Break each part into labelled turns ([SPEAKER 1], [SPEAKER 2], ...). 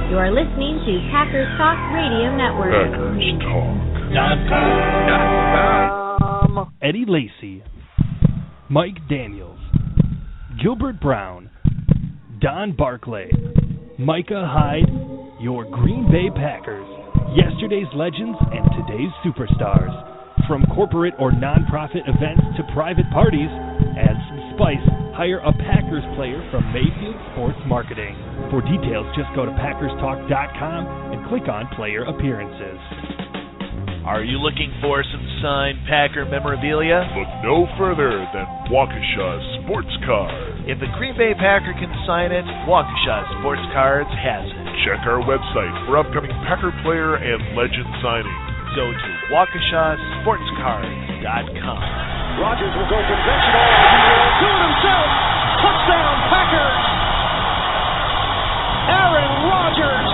[SPEAKER 1] You are listening to Packers Talk Radio Network.
[SPEAKER 2] PackersTalk.com.
[SPEAKER 3] Eddie Lacy, Mike Daniels, Gilbert Brown, Don Barclay, Micah Hyde, your Green Bay Packers, yesterday's legends and today's superstars. From corporate or nonprofit events to private parties, add some spice, hire a Packers player from Mayfield Sports Marketing. For details, just go to PackersTalk.com and click on Player Appearances.
[SPEAKER 4] Are you looking for some signed Packer memorabilia?
[SPEAKER 2] Look no further than Waukesha Sports Cards.
[SPEAKER 4] If a Green Bay Packer can sign it, Waukesha Sports Cards has it.
[SPEAKER 2] Check our website for upcoming Packer player and legend signings.
[SPEAKER 4] Go to WaukeshaSportsCards.com.
[SPEAKER 5] Rodgers will go conventional. He will do it himself. Touchdown, Packers. Aaron Rodgers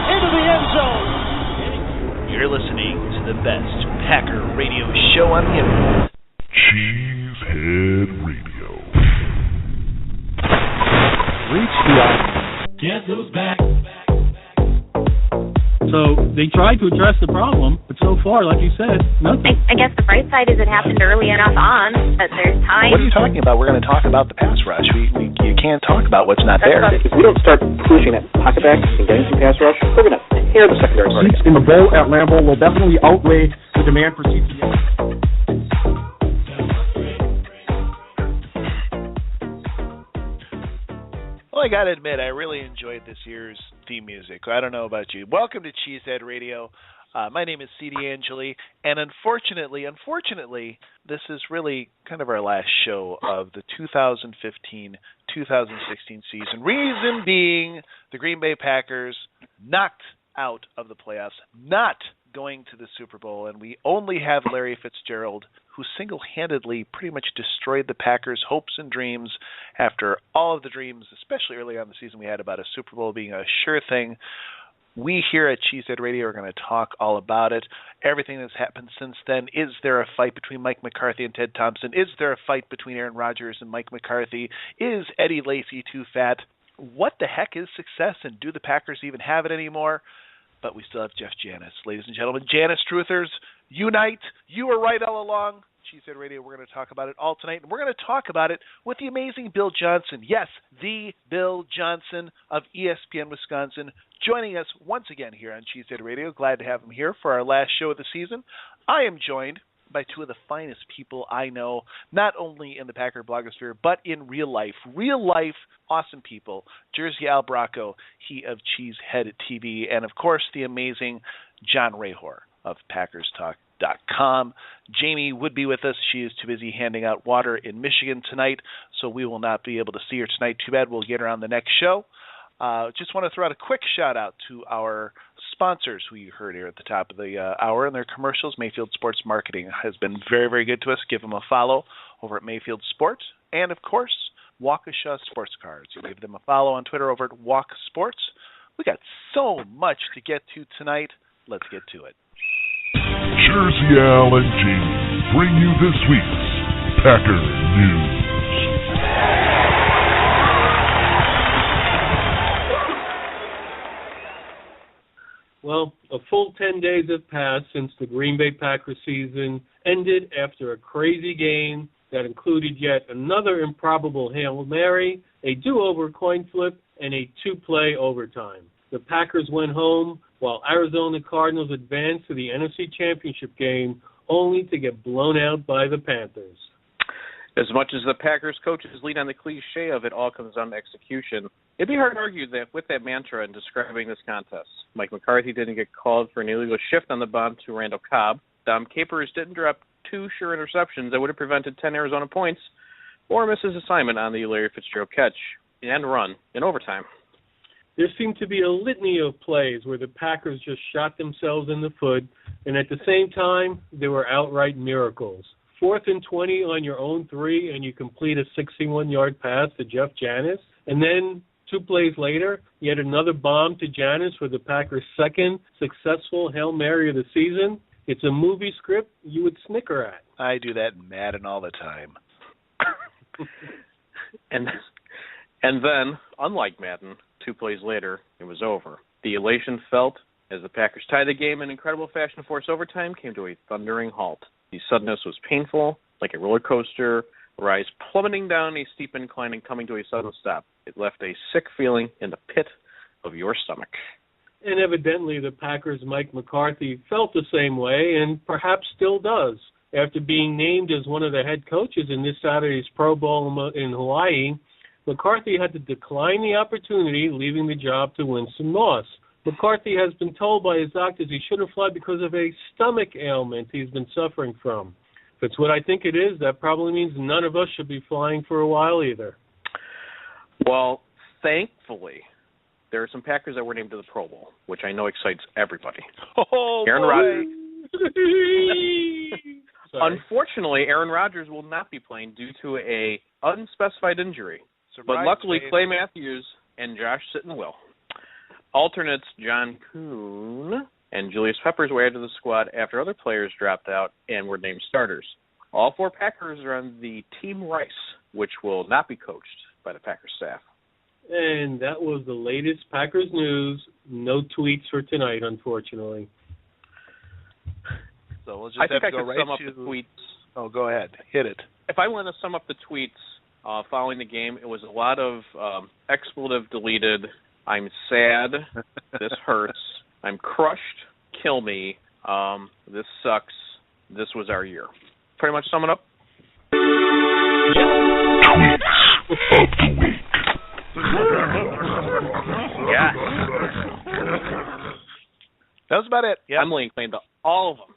[SPEAKER 5] into the end zone.
[SPEAKER 4] You're listening to the best Packer radio show on the internet.
[SPEAKER 2] Cheesehead Radio.
[SPEAKER 6] Reach the audience.
[SPEAKER 7] Guess who's back?
[SPEAKER 6] So they tried to address the problem, but so far, like you said, nothing.
[SPEAKER 8] I guess the bright side is it happened early enough on that there's time.
[SPEAKER 9] What are you talking about? We're going to talk about the pass rush. You can't talk about what's not there.
[SPEAKER 10] If we don't start pushing at pocket backs and getting some pass rush, we're going to tear the secondary apart.
[SPEAKER 11] Seats in the bowl at Lambeau will definitely outweigh the demand for seats.
[SPEAKER 4] Well, I got to admit, I really enjoyed this year's theme music. I don't know about you. Welcome to Cheesehead Radio. My name is C.D. Angeli, and unfortunately, this is really kind of our last show of the 2015-2016 season. Reason being, the Green Bay Packers knocked out of the playoffs, not going to the Super Bowl, and we only have Larry Fitzgerald, who single-handedly pretty much destroyed the Packers' hopes and dreams after all of the dreams, especially early on in the season, we had about a Super Bowl being a sure thing. We here at Cheesehead Radio are going to talk all about it, everything that's happened since then. Is there a fight between Mike McCarthy and Ted Thompson? Is there a fight between Aaron Rodgers and Mike McCarthy? Is Eddie Lacy too fat? What the heck is success, and do the Packers even have it anymore? But we still have Jeff Janis. Ladies and gentlemen, Janis Truthers, unite. You were right all along. Cheesehead Radio, we're going to talk about it all tonight, and we're going to talk about it with the amazing Bill Johnson. Yes, the Bill Johnson of ESPN Wisconsin, joining us once again here on Cheesehead Radio. Glad to have him here for our last show of the season. I am joined by two of the finest people I know, not only in the Packer blogosphere, but in real life. Real life, awesome people. Jersey Al Bracco, he of Cheesehead TV, and of course the amazing John Rahor of PackersTalk.com. Jamie would be with us. She is too busy handing out water in Michigan tonight, so we will not be able to see her tonight. Too bad. We'll get her on the next show. Just want to throw out a quick shout-out to our sponsors who you heard here at the top of the hour and their commercials. Mayfield Sports Marketing has been very, very good to us. Give them a follow over at Mayfield Sports. And, of course, Waukesha Sports Cards. You give them a follow on Twitter over at Walk Sports. We got so much to get to tonight. Let's get to it.
[SPEAKER 2] Jersey Al and Jamie bring you this week's Packer News.
[SPEAKER 6] Well, a full 10 days have passed since the Green Bay Packers season ended after a crazy game that included yet another improbable Hail Mary, a do-over coin flip, and a two-play overtime. The Packers went home while Arizona Cardinals advanced to the NFC Championship game only to get blown out by the Panthers.
[SPEAKER 12] As much as the Packers coaches lean on the cliche of it all comes down to execution, it'd be hard to argue that with that mantra in describing this contest. Mike McCarthy didn't get called for an illegal shift on the bomb to Randall Cobb. Dom Capers didn't drop two sure interceptions that would have prevented 10 Arizona points, or miss his assignment on the Larry Fitzgerald catch and run in overtime.
[SPEAKER 6] There seemed to be a litany of plays where the Packers just shot themselves in the foot, and at the same time, there were outright miracles. 4th and 20 on your own 3, and you complete a 61-yard pass to Jeff Janis. And then 2 plays later, yet another bomb to Janis for the Packers' second successful Hail Mary of the season. It's a movie script you would snicker at.
[SPEAKER 4] I do that in Madden all the time.
[SPEAKER 12] and then, unlike Madden, 2 plays later, it was over. The elation felt as the Packers tied the game in incredible fashion to force overtime came to a thundering halt. The suddenness was painful, like a roller coaster, rise plummeting down a steep incline and coming to a sudden stop. It left a sick feeling in the pit of your stomach.
[SPEAKER 6] And evidently the Packers' Mike McCarthy felt the same way and perhaps still does. After being named as one of the head coaches in this Saturday's Pro Bowl in Hawaii, McCarthy had to decline the opportunity, leaving the job to Winston Moss. McCarthy has been told by his doctors he shouldn't fly because of a stomach ailment he's been suffering from. If it's what I think it is, that probably means none of us should be flying for a while either.
[SPEAKER 12] Well, thankfully, there are some Packers that were named to the Pro Bowl, which I know excites everybody.
[SPEAKER 4] Oh,
[SPEAKER 12] Aaron Rodgers.
[SPEAKER 6] Unfortunately,
[SPEAKER 12] Aaron Rodgers will not be playing due to a unspecified injury.
[SPEAKER 4] Surprise,
[SPEAKER 12] but luckily,
[SPEAKER 4] baby.
[SPEAKER 12] Clay Matthews and Josh Sitton will. Alternates John Kuhn and Julius Peppers were added to the squad after other players dropped out and were named starters. All 4 Packers are on the Team Rice, which will not be coached by the Packers staff.
[SPEAKER 6] And that was the latest Packers news. No tweets for tonight, unfortunately.
[SPEAKER 4] So we'll just
[SPEAKER 12] I think
[SPEAKER 4] have
[SPEAKER 12] I
[SPEAKER 4] to
[SPEAKER 12] could
[SPEAKER 4] go right
[SPEAKER 12] sum up
[SPEAKER 4] to...
[SPEAKER 12] the tweets.
[SPEAKER 4] Oh, go ahead. Hit it.
[SPEAKER 12] If I want to sum up the tweets following the game, it was a lot of expletive deleted. I'm sad. This hurts. I'm crushed. Kill me. This sucks. This was our year. Pretty much sum it up. Yeah.
[SPEAKER 4] That was about it. Yeah.
[SPEAKER 12] Emily claimed all of them.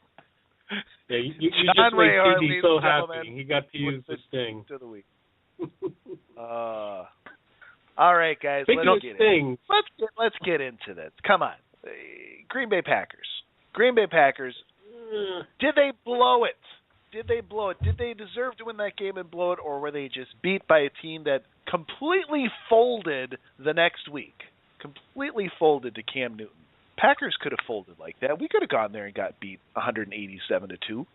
[SPEAKER 6] Yeah, you just made CD so happy. He got to use the sting.
[SPEAKER 4] To the week. All right, guys. Let's get into this. Come on. Green Bay Packers. Did they blow it? Did they deserve to win that game and blow it, or were they just beat by a team that completely folded the next week? Completely folded to Cam Newton. Packers could have folded like that. We could have gone there and got beat 187-2.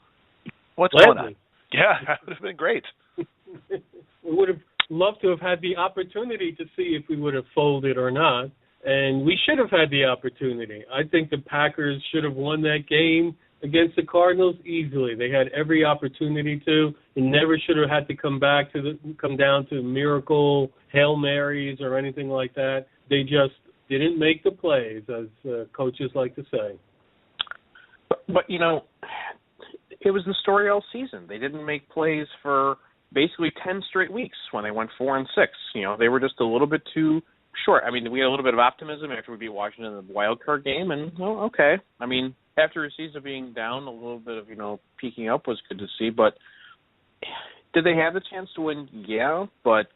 [SPEAKER 4] What's going on? Yeah, that would have been great.
[SPEAKER 6] We would have loved to have had the opportunity to see if we would have folded or not, and we should have had the opportunity. I think the Packers should have won that game against the Cardinals easily. They had every opportunity to. It never should have had to come down to miracle Hail Marys or anything like that. They just didn't make the plays, as coaches like to say.
[SPEAKER 12] But you know, it was the story all season. They didn't make plays for basically 10 straight weeks when they went 4-6. You know, they were just a little bit too short. I mean, we had a little bit of optimism after we beat Washington in the wild card game, and well, okay. I mean, after a season of being down, a little bit of, peaking up was good to see. But did they have the chance to win? Yeah, but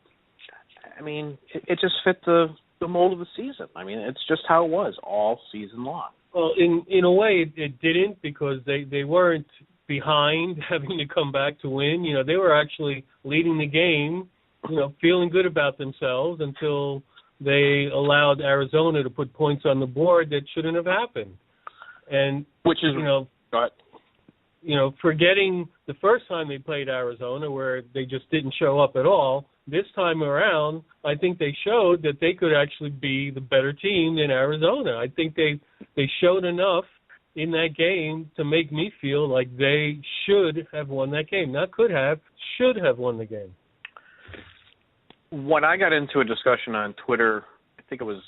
[SPEAKER 12] I mean, it just fit the mold of the season. I mean, it's just how it was all season long.
[SPEAKER 6] Well, in a way, it didn't, because they weren't behind having to come back to win. They were actually leading the game, feeling good about themselves until they allowed Arizona to put points on the board that shouldn't have happened. And
[SPEAKER 12] which is,
[SPEAKER 6] forgetting the first time they played Arizona where they just didn't show up at all, this time around, I think they showed that they could actually be the better team than Arizona. I think they showed enough in that game to make me feel like they should have won that game. Not could have, should have won the game.
[SPEAKER 12] When I got into a discussion on Twitter, I think it was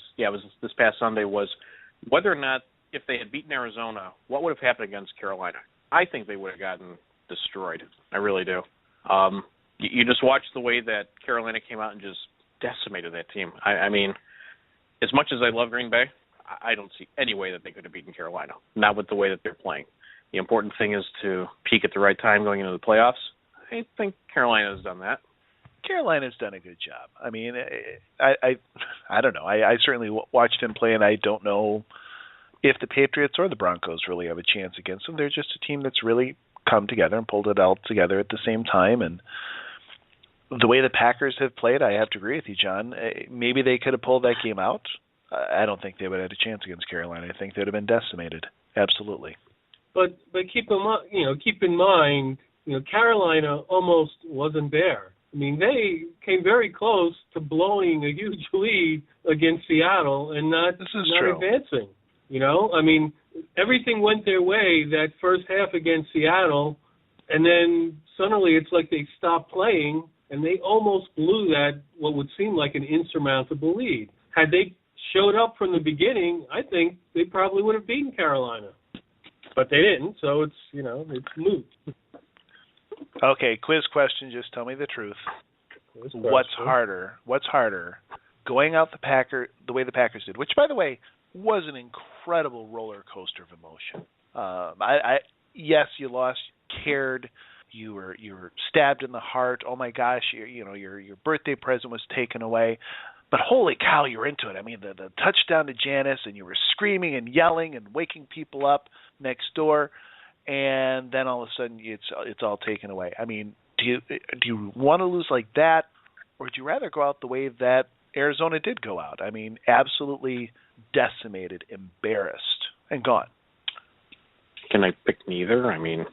[SPEAKER 12] this past Sunday, was whether or not if they had beaten Arizona, what would have happened against Carolina. I think they would have gotten destroyed. I really do. You just watch the way that Carolina came out and just decimated that team. I mean, as much as I love Green Bay, I don't see any way that they could have beaten Carolina, not with the way that they're playing. The important thing is to peak at the right time going into the playoffs. I think Carolina has done that.
[SPEAKER 4] Carolina's done a good job. I mean, I don't know. I certainly watched him play, and I don't know if the Patriots or the Broncos really have a chance against them. They're just a team that's really come together and pulled it all together at the same time. And the way the Packers have played, I have to agree with you, John. Maybe they could have pulled that game out. I don't think they would have had a chance against Carolina. I think they would have been decimated. Absolutely.
[SPEAKER 6] But keep in mind, Carolina almost wasn't there. I mean, they came very close to blowing a huge lead against Seattle and not advancing. You know, I mean, everything went their way that first half against Seattle, and then suddenly it's like they stopped playing, and they almost blew that, what would seem like an insurmountable lead. Had they showed up from the beginning, I think they probably would have beaten Carolina. But they didn't, so it's, you know, it's moot.
[SPEAKER 4] Okay, quiz question, just tell me the truth. What's harder, going out the way the Packers did, which, by the way, was an incredible roller coaster of emotion. Yes, you lost, cared, you were stabbed in the heart. Oh my gosh, your birthday present was taken away. But holy cow, you're into it. I mean, the touchdown to Janis, and you were screaming and yelling and waking people up next door, and then all of a sudden it's all taken away. I mean, do you want to lose like that, or would you rather go out the way that Arizona did go out? I mean, absolutely decimated, embarrassed, and gone.
[SPEAKER 12] Can I pick neither? I mean,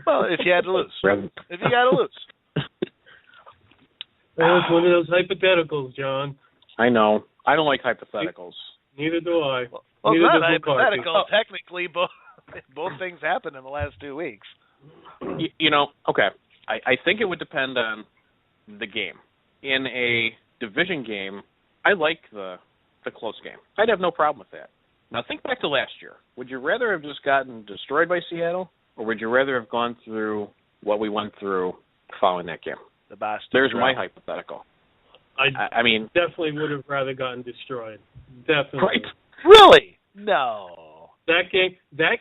[SPEAKER 4] well, if you had to lose. If you got to lose.
[SPEAKER 6] Well, it's one of those hypotheticals, John.
[SPEAKER 12] I know. I don't like hypotheticals.
[SPEAKER 6] Neither do I.
[SPEAKER 4] Well, it's not hypothetical. Technically, both things happened in the last 2 weeks.
[SPEAKER 12] Okay. I think it would depend on the game. In a division game, I like the close game. I'd have no problem with that. Now, think back to last year. Would you rather have just gotten destroyed by Seattle, or would you rather have gone through what we went through following that game? There's my hypothetical. I mean,
[SPEAKER 6] definitely would have rather gotten destroyed. Definitely.
[SPEAKER 12] Right.
[SPEAKER 4] Really? No.
[SPEAKER 6] That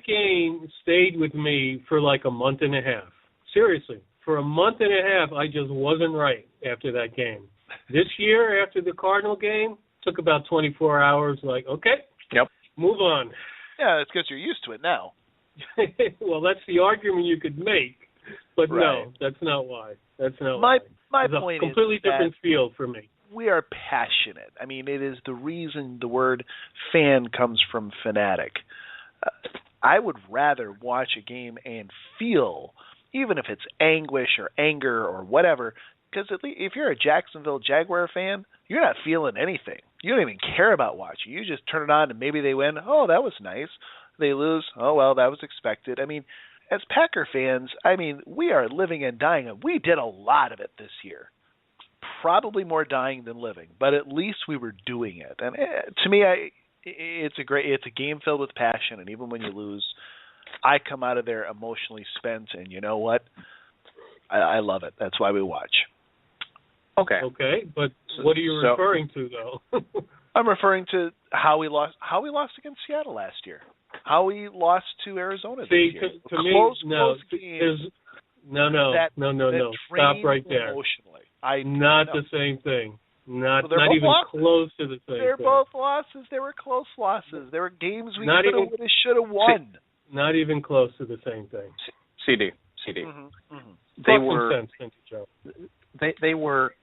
[SPEAKER 6] game stayed with me for like a month and a half. Seriously. For a month and a half, I just wasn't right after that game. This year, after the Cardinal game, took about 24 hours, like, okay,
[SPEAKER 12] yep,
[SPEAKER 6] move on.
[SPEAKER 4] Yeah, it's because you're used to it now.
[SPEAKER 6] Well, that's the argument you could make, but
[SPEAKER 4] right.
[SPEAKER 6] No, that's not why. That's not why.
[SPEAKER 4] My
[SPEAKER 6] it's
[SPEAKER 4] point
[SPEAKER 6] a completely
[SPEAKER 4] is
[SPEAKER 6] different field for me.
[SPEAKER 4] We are passionate. I mean, it is the reason the word fan comes from fanatic. I would rather watch a game and feel, even if it's anguish or anger or whatever, because at least if you're a Jacksonville Jaguar fan, you're not feeling anything. You don't even care about watching. You just turn it on and maybe they win. Oh, that was nice. They lose. Oh, well, that was expected. I mean, as Packer fans, I mean, we are living and dying. We did a lot of it this year. Probably more dying than living, but at least we were doing it. And to me, it's a game filled with passion. And even when you lose, I come out of there emotionally spent. And you know what? I love it. That's why we watch.
[SPEAKER 12] Okay.
[SPEAKER 6] Okay, but what are you referring to, though?
[SPEAKER 4] I'm referring to how we lost against Seattle last year. How we lost to Arizona this year.
[SPEAKER 6] To me, no. Stop right there.
[SPEAKER 4] Emotionally.
[SPEAKER 6] Not the same thing. Not even
[SPEAKER 4] losses.
[SPEAKER 6] Close to the same
[SPEAKER 4] they're
[SPEAKER 6] thing.
[SPEAKER 4] Both losses. They were close losses. There were games we could have, should have won.
[SPEAKER 6] Not even close to the same thing.
[SPEAKER 12] CD.
[SPEAKER 4] Mm-hmm.
[SPEAKER 12] They were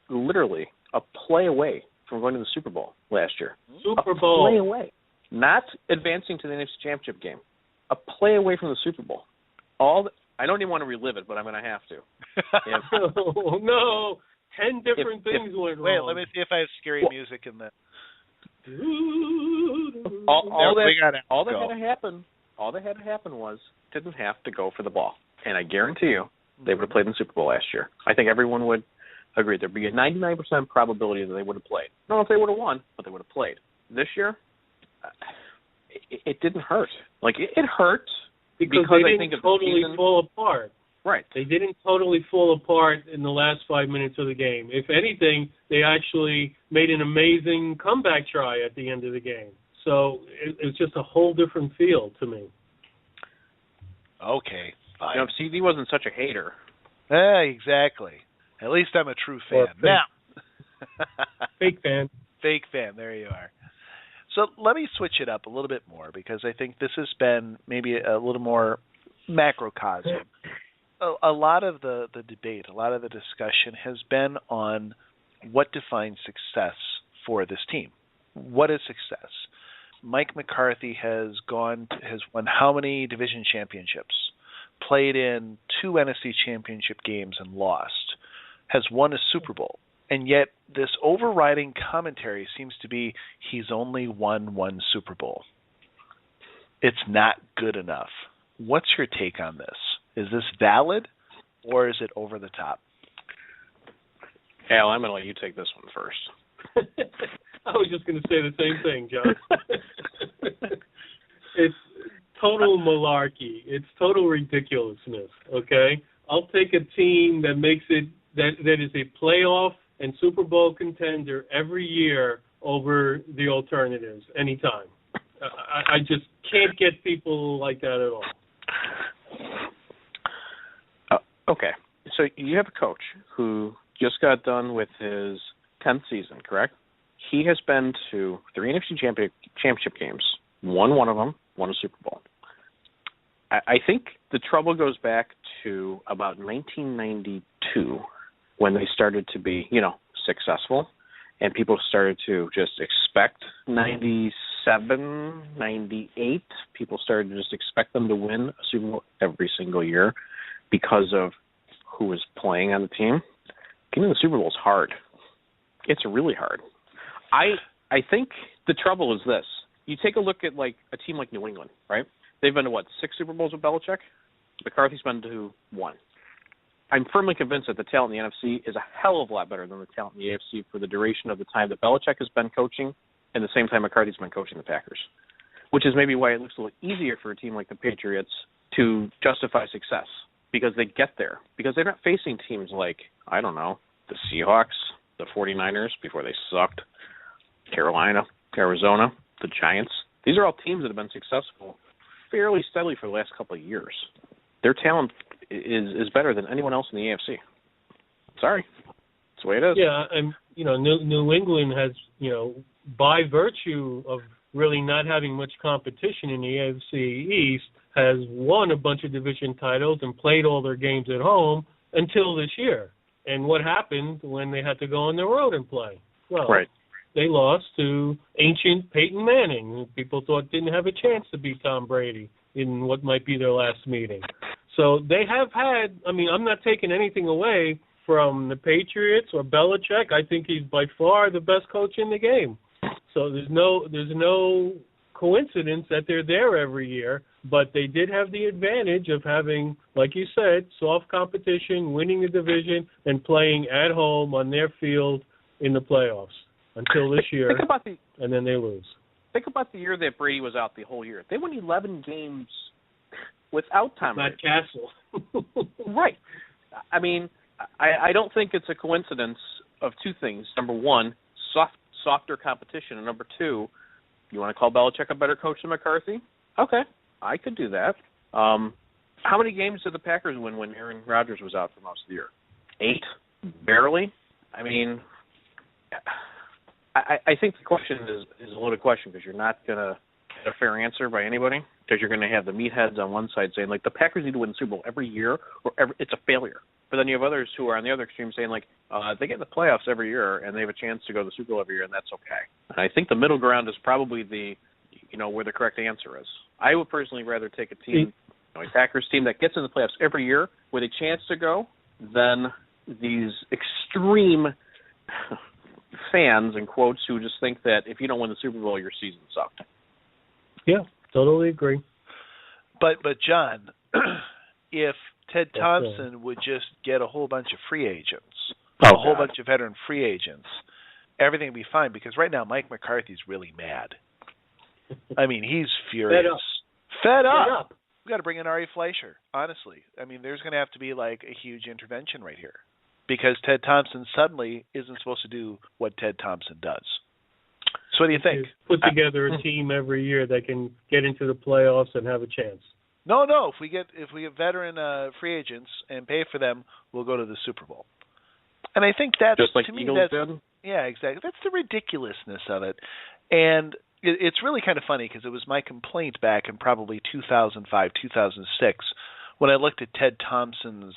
[SPEAKER 12] literally a play away from going to the Super Bowl last year.
[SPEAKER 6] Super Bowl.
[SPEAKER 12] A play away. Not advancing to the NFC Championship game. A play away from the Super Bowl. I don't even want to relive it, but I'm going to have to.
[SPEAKER 6] Oh, no. 10 different things went wrong.
[SPEAKER 4] Wait, let me see if I have scary music in the...
[SPEAKER 12] All that had to happen was didn't have to go for the ball. And I guarantee you they would have played in the Super Bowl last year. I think everyone would agree. There'd be a 99% probability that they would have played. I don't know if they would have won, but they would have played. This year, it didn't hurt. Like, it hurt
[SPEAKER 6] because they didn't totally fall apart.
[SPEAKER 12] Right.
[SPEAKER 6] They didn't totally fall apart in the last 5 minutes of the game. If anything, they actually made an amazing comeback try at the end of the game. So it's just a whole different feel to me.
[SPEAKER 4] Okay.
[SPEAKER 12] You know, if CD wasn't such a hater.
[SPEAKER 4] Exactly. At least I'm a true fan. Now.
[SPEAKER 6] Fake fan.
[SPEAKER 4] Fake fan. There you are. So let me switch it up a little bit more because I think this has been maybe a little more macrocosm. A lot of the debate, a lot of the discussion has been on what defines success for this team. What is success? Mike McCarthy has won how many division championships? Played in 2 NFC championship games and lost. has won a Super Bowl. And yet this overriding commentary seems to be he's only won one Super Bowl. It's not good enough. What's your take on this? Is this valid or is it over the top?
[SPEAKER 12] Al, I'm going to let you take this one first.
[SPEAKER 6] I was just going to say the same thing, John. It's total malarkey. It's total ridiculousness, okay? I'll take a team that makes it, that is a playoff and Super Bowl contender every year over the alternatives anytime. I just can't get people like that at all.
[SPEAKER 12] Okay. So you have a coach who just got done with his 10th season, correct? He has been to 3 NFC championship games, won one of them, won a Super Bowl. I think the trouble goes back to about 1992 when they started to be, successful, and people started to just expect 97, 98. People started to just expect them to win a Super Bowl every single year because of who was playing on the team. Getting the Super Bowl is hard. It's really hard. I think the trouble is this. You take a look at a team like New England, right? They've been to 6 Super Bowls with Belichick? McCarthy's been to 1. I'm firmly convinced that the talent in the NFC is a hell of a lot better than the talent in the AFC for the duration of the time that Belichick has been coaching and the same time McCarthy's been coaching the Packers, which is maybe why it looks a little easier for a team like the Patriots to justify success because they get there, because they're not facing teams like, I don't know, the Seahawks, the 49ers before they sucked, Carolina, Arizona, the Giants. These are all teams that have been successful fairly steadily for the last couple of years. Their talent is better than anyone else in the AFC. Sorry. That's the way it is.
[SPEAKER 6] Yeah, and, New England has, by virtue of really not having much competition in the AFC East, has won a bunch of division titles and played all their games at home until this year. And what happened when they had to go on the road and play? Well,
[SPEAKER 12] right.
[SPEAKER 6] They lost to ancient Peyton Manning, who people thought didn't have a chance to beat Tom Brady in what might be their last meeting. So they have had, I'm not taking anything away from the Patriots or Belichick. I think he's by far the best coach in the game. So there's no coincidence that they're there every year, but they did have the advantage of having, like you said, soft competition, winning the division, and playing at home on their field in the playoffs until this year, and then they lose.
[SPEAKER 12] Think about the year that Brady was out the whole year. They won 11 games without Tom Brady.
[SPEAKER 6] Matt Castle.
[SPEAKER 12] Right. I don't think it's a coincidence of two things. Number one, softer competition. And number two, you want to call Belichick a better coach than McCarthy? Okay, I could do that. How many games did the Packers win when Aaron Rodgers was out for most of the year? 8? Barely? I think the question is a loaded question because you're not going to get a fair answer by anybody because you're going to have the meatheads on one side saying, the Packers need to win the Super Bowl every year or it's a failure. But then you have others who are on the other extreme saying, they get in the playoffs every year and they have a chance to go to the Super Bowl every year and that's okay. And I think the middle ground is probably where the correct answer is. I would personally rather take a team, a Packers team that gets in the playoffs every year with a chance to go than these extreme fans, in quotes, who just think that if you don't win the Super Bowl, your season sucked.
[SPEAKER 6] Yeah, totally agree.
[SPEAKER 4] But John, if Ted Thompson would just get a whole bunch of free agents, a whole bunch of veteran free agents, everything would be fine because right now Mike McCarthy's really mad. He's furious. Fed up. We've got to bring in Ari Fleischer, honestly. There's going to have to be a huge intervention right here because Ted Thompson suddenly isn't supposed to do what Ted Thompson does. So what do you think?
[SPEAKER 6] Put together a team every year that can get into the playoffs and have a chance.
[SPEAKER 4] No. If we get veteran free agents and pay for them, we'll go to the Super Bowl. And I think that's
[SPEAKER 12] just like
[SPEAKER 4] to
[SPEAKER 12] the
[SPEAKER 4] me.
[SPEAKER 12] Eagles did?
[SPEAKER 4] Yeah, exactly. That's the ridiculousness of it, and it's really kind of funny because it was my complaint back in probably 2005, 2006 when I looked at Ted Thompson's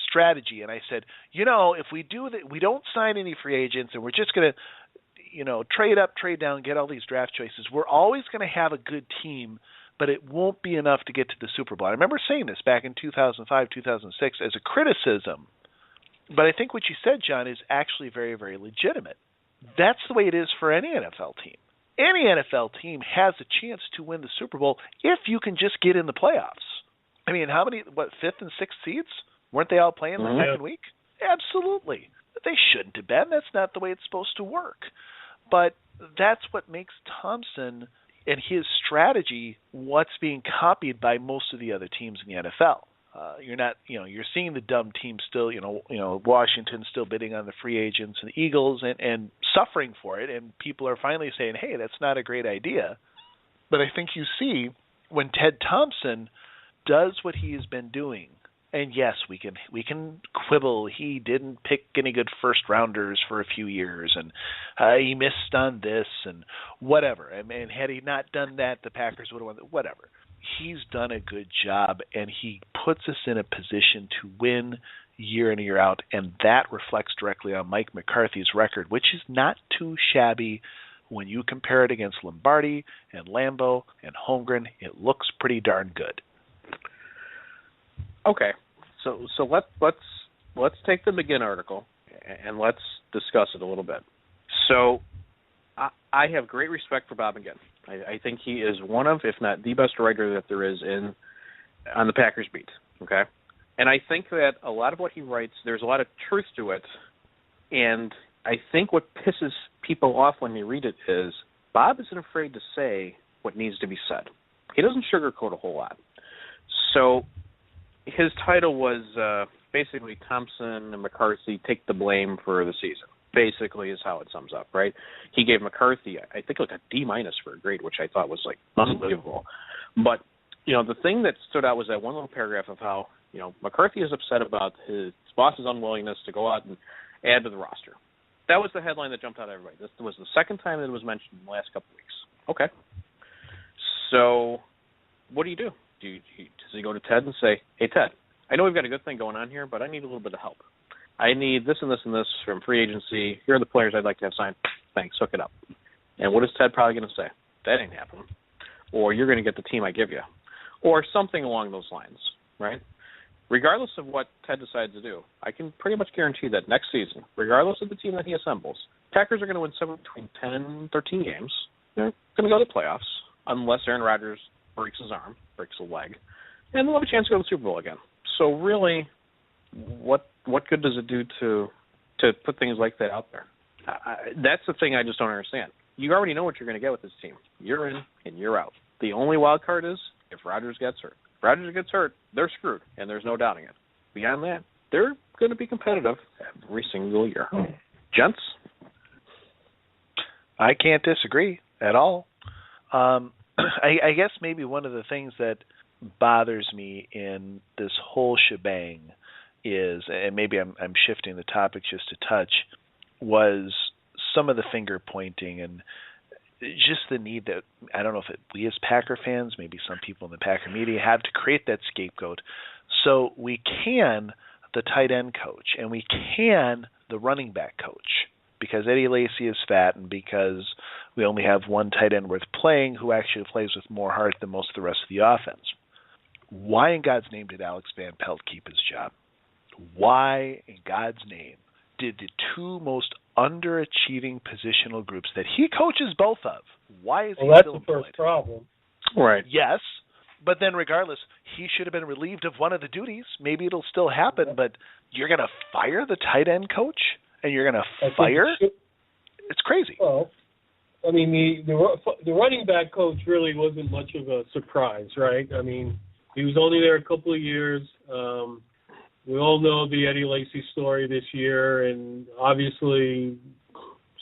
[SPEAKER 4] strategy and I said, if we do that, we don't sign any free agents and we're just going to, trade up, trade down, get all these draft choices. We're always going to have a good team, but it won't be enough to get to the Super Bowl. I remember saying this back in 2005, 2006 as a criticism But I think what you said, John, is actually very, very legitimate. That's the way it is for any NFL team. Any NFL team has a chance to win the Super Bowl if you can just get in the playoffs. I mean, how many, fifth and sixth seeds? Weren't they all playing the second week? Absolutely. They shouldn't have been. That's not the way it's supposed to work. But that's what makes Thompson and his strategy what's being copied by most of the other teams in the NFL. You're seeing the dumb teams still, Washington still bidding on the free agents and the Eagles and suffering for it, and people are finally saying, hey, that's not a great idea. But I think you see when Ted Thompson does what he has been doing, and yes, we can quibble. He didn't pick any good first rounders for a few years, and he missed on this and whatever. I mean, had he not done that, the Packers would have won. Whatever. He's done a good job, and he puts us in a position to win year in and year out, and that reflects directly on Mike McCarthy's record, which is not too shabby when you compare it against Lombardi and Lambeau and Holmgren. It looks pretty darn good.
[SPEAKER 12] Okay, so let's take the McGinn article and let's discuss it a little bit. So I have great respect for Bob McGinn. I think he is one of, if not the best writer that there is on the Packers beat. Okay, and I think that a lot of what he writes, there's a lot of truth to it, and I think what pisses people off when they read it is Bob isn't afraid to say what needs to be said. He doesn't sugarcoat a whole lot. So his title was basically Thompson and McCarthy take the blame for the season, basically is how it sums up, right? He gave McCarthy, I think, like a D- for a grade, which I thought was, like, unbelievable. But, the thing that stood out was that one little paragraph of how, McCarthy is upset about his boss's unwillingness to go out and add to the roster. That was the headline that jumped out at everybody. This was the second time that it was mentioned in the last couple of weeks. Okay. So what do you do? Does he go to Ted and say, hey, Ted, I know we've got a good thing going on here, but I need a little bit of help. I need this and this and this from free agency. Here are the players I'd like to have signed. Thanks, hook it up. And what is Ted probably going to say? That ain't happening. Or you're going to get the team I give you. Or something along those lines, right? Regardless of what Ted decides to do, I can pretty much guarantee that next season, regardless of the team that he assembles, Packers are going to win somewhere between 10 and 13 games. They're going to go to the playoffs unless Aaron Rodgers breaks his arm, breaks a leg, and they'll have a chance to go to the Super Bowl again. So really, what good does it do to put things like that out there? That's the thing I just don't understand. You already know what you're going to get with this team. You're in and you're out. The only wild card is if Rodgers gets hurt. If Rodgers gets hurt, they're screwed, and there's no doubting it. Beyond that, they're going to be competitive every single year. Gents?
[SPEAKER 4] I can't disagree at all. I guess maybe one of the things that bothers me in this whole shebang is, and maybe I'm shifting the topic just a touch, was some of the finger pointing and just the need that, I don't know if we as Packer fans, maybe some people in the Packer media, have to create that scapegoat. So we can the tight end coach and we can the running back coach because Eddie Lacy is fat and because we only have one tight end worth playing who actually plays with more heart than most of the rest of the offense. Why in God's name did Alex Van Pelt keep his job? Why in God's name did the two most underachieving positional groups that he coaches both of, why is he still employed?
[SPEAKER 6] That's the first problem.
[SPEAKER 12] Right.
[SPEAKER 4] Yes, but then regardless, he should have been relieved of one of the duties. Maybe it'll still happen, but you're going to fire the tight end coach and you're going to fire? It's crazy.
[SPEAKER 6] Well, I mean, the running back coach really wasn't much of a surprise, right? I mean, he was only there a couple of years. We all know the Eddie Lacy story this year, and obviously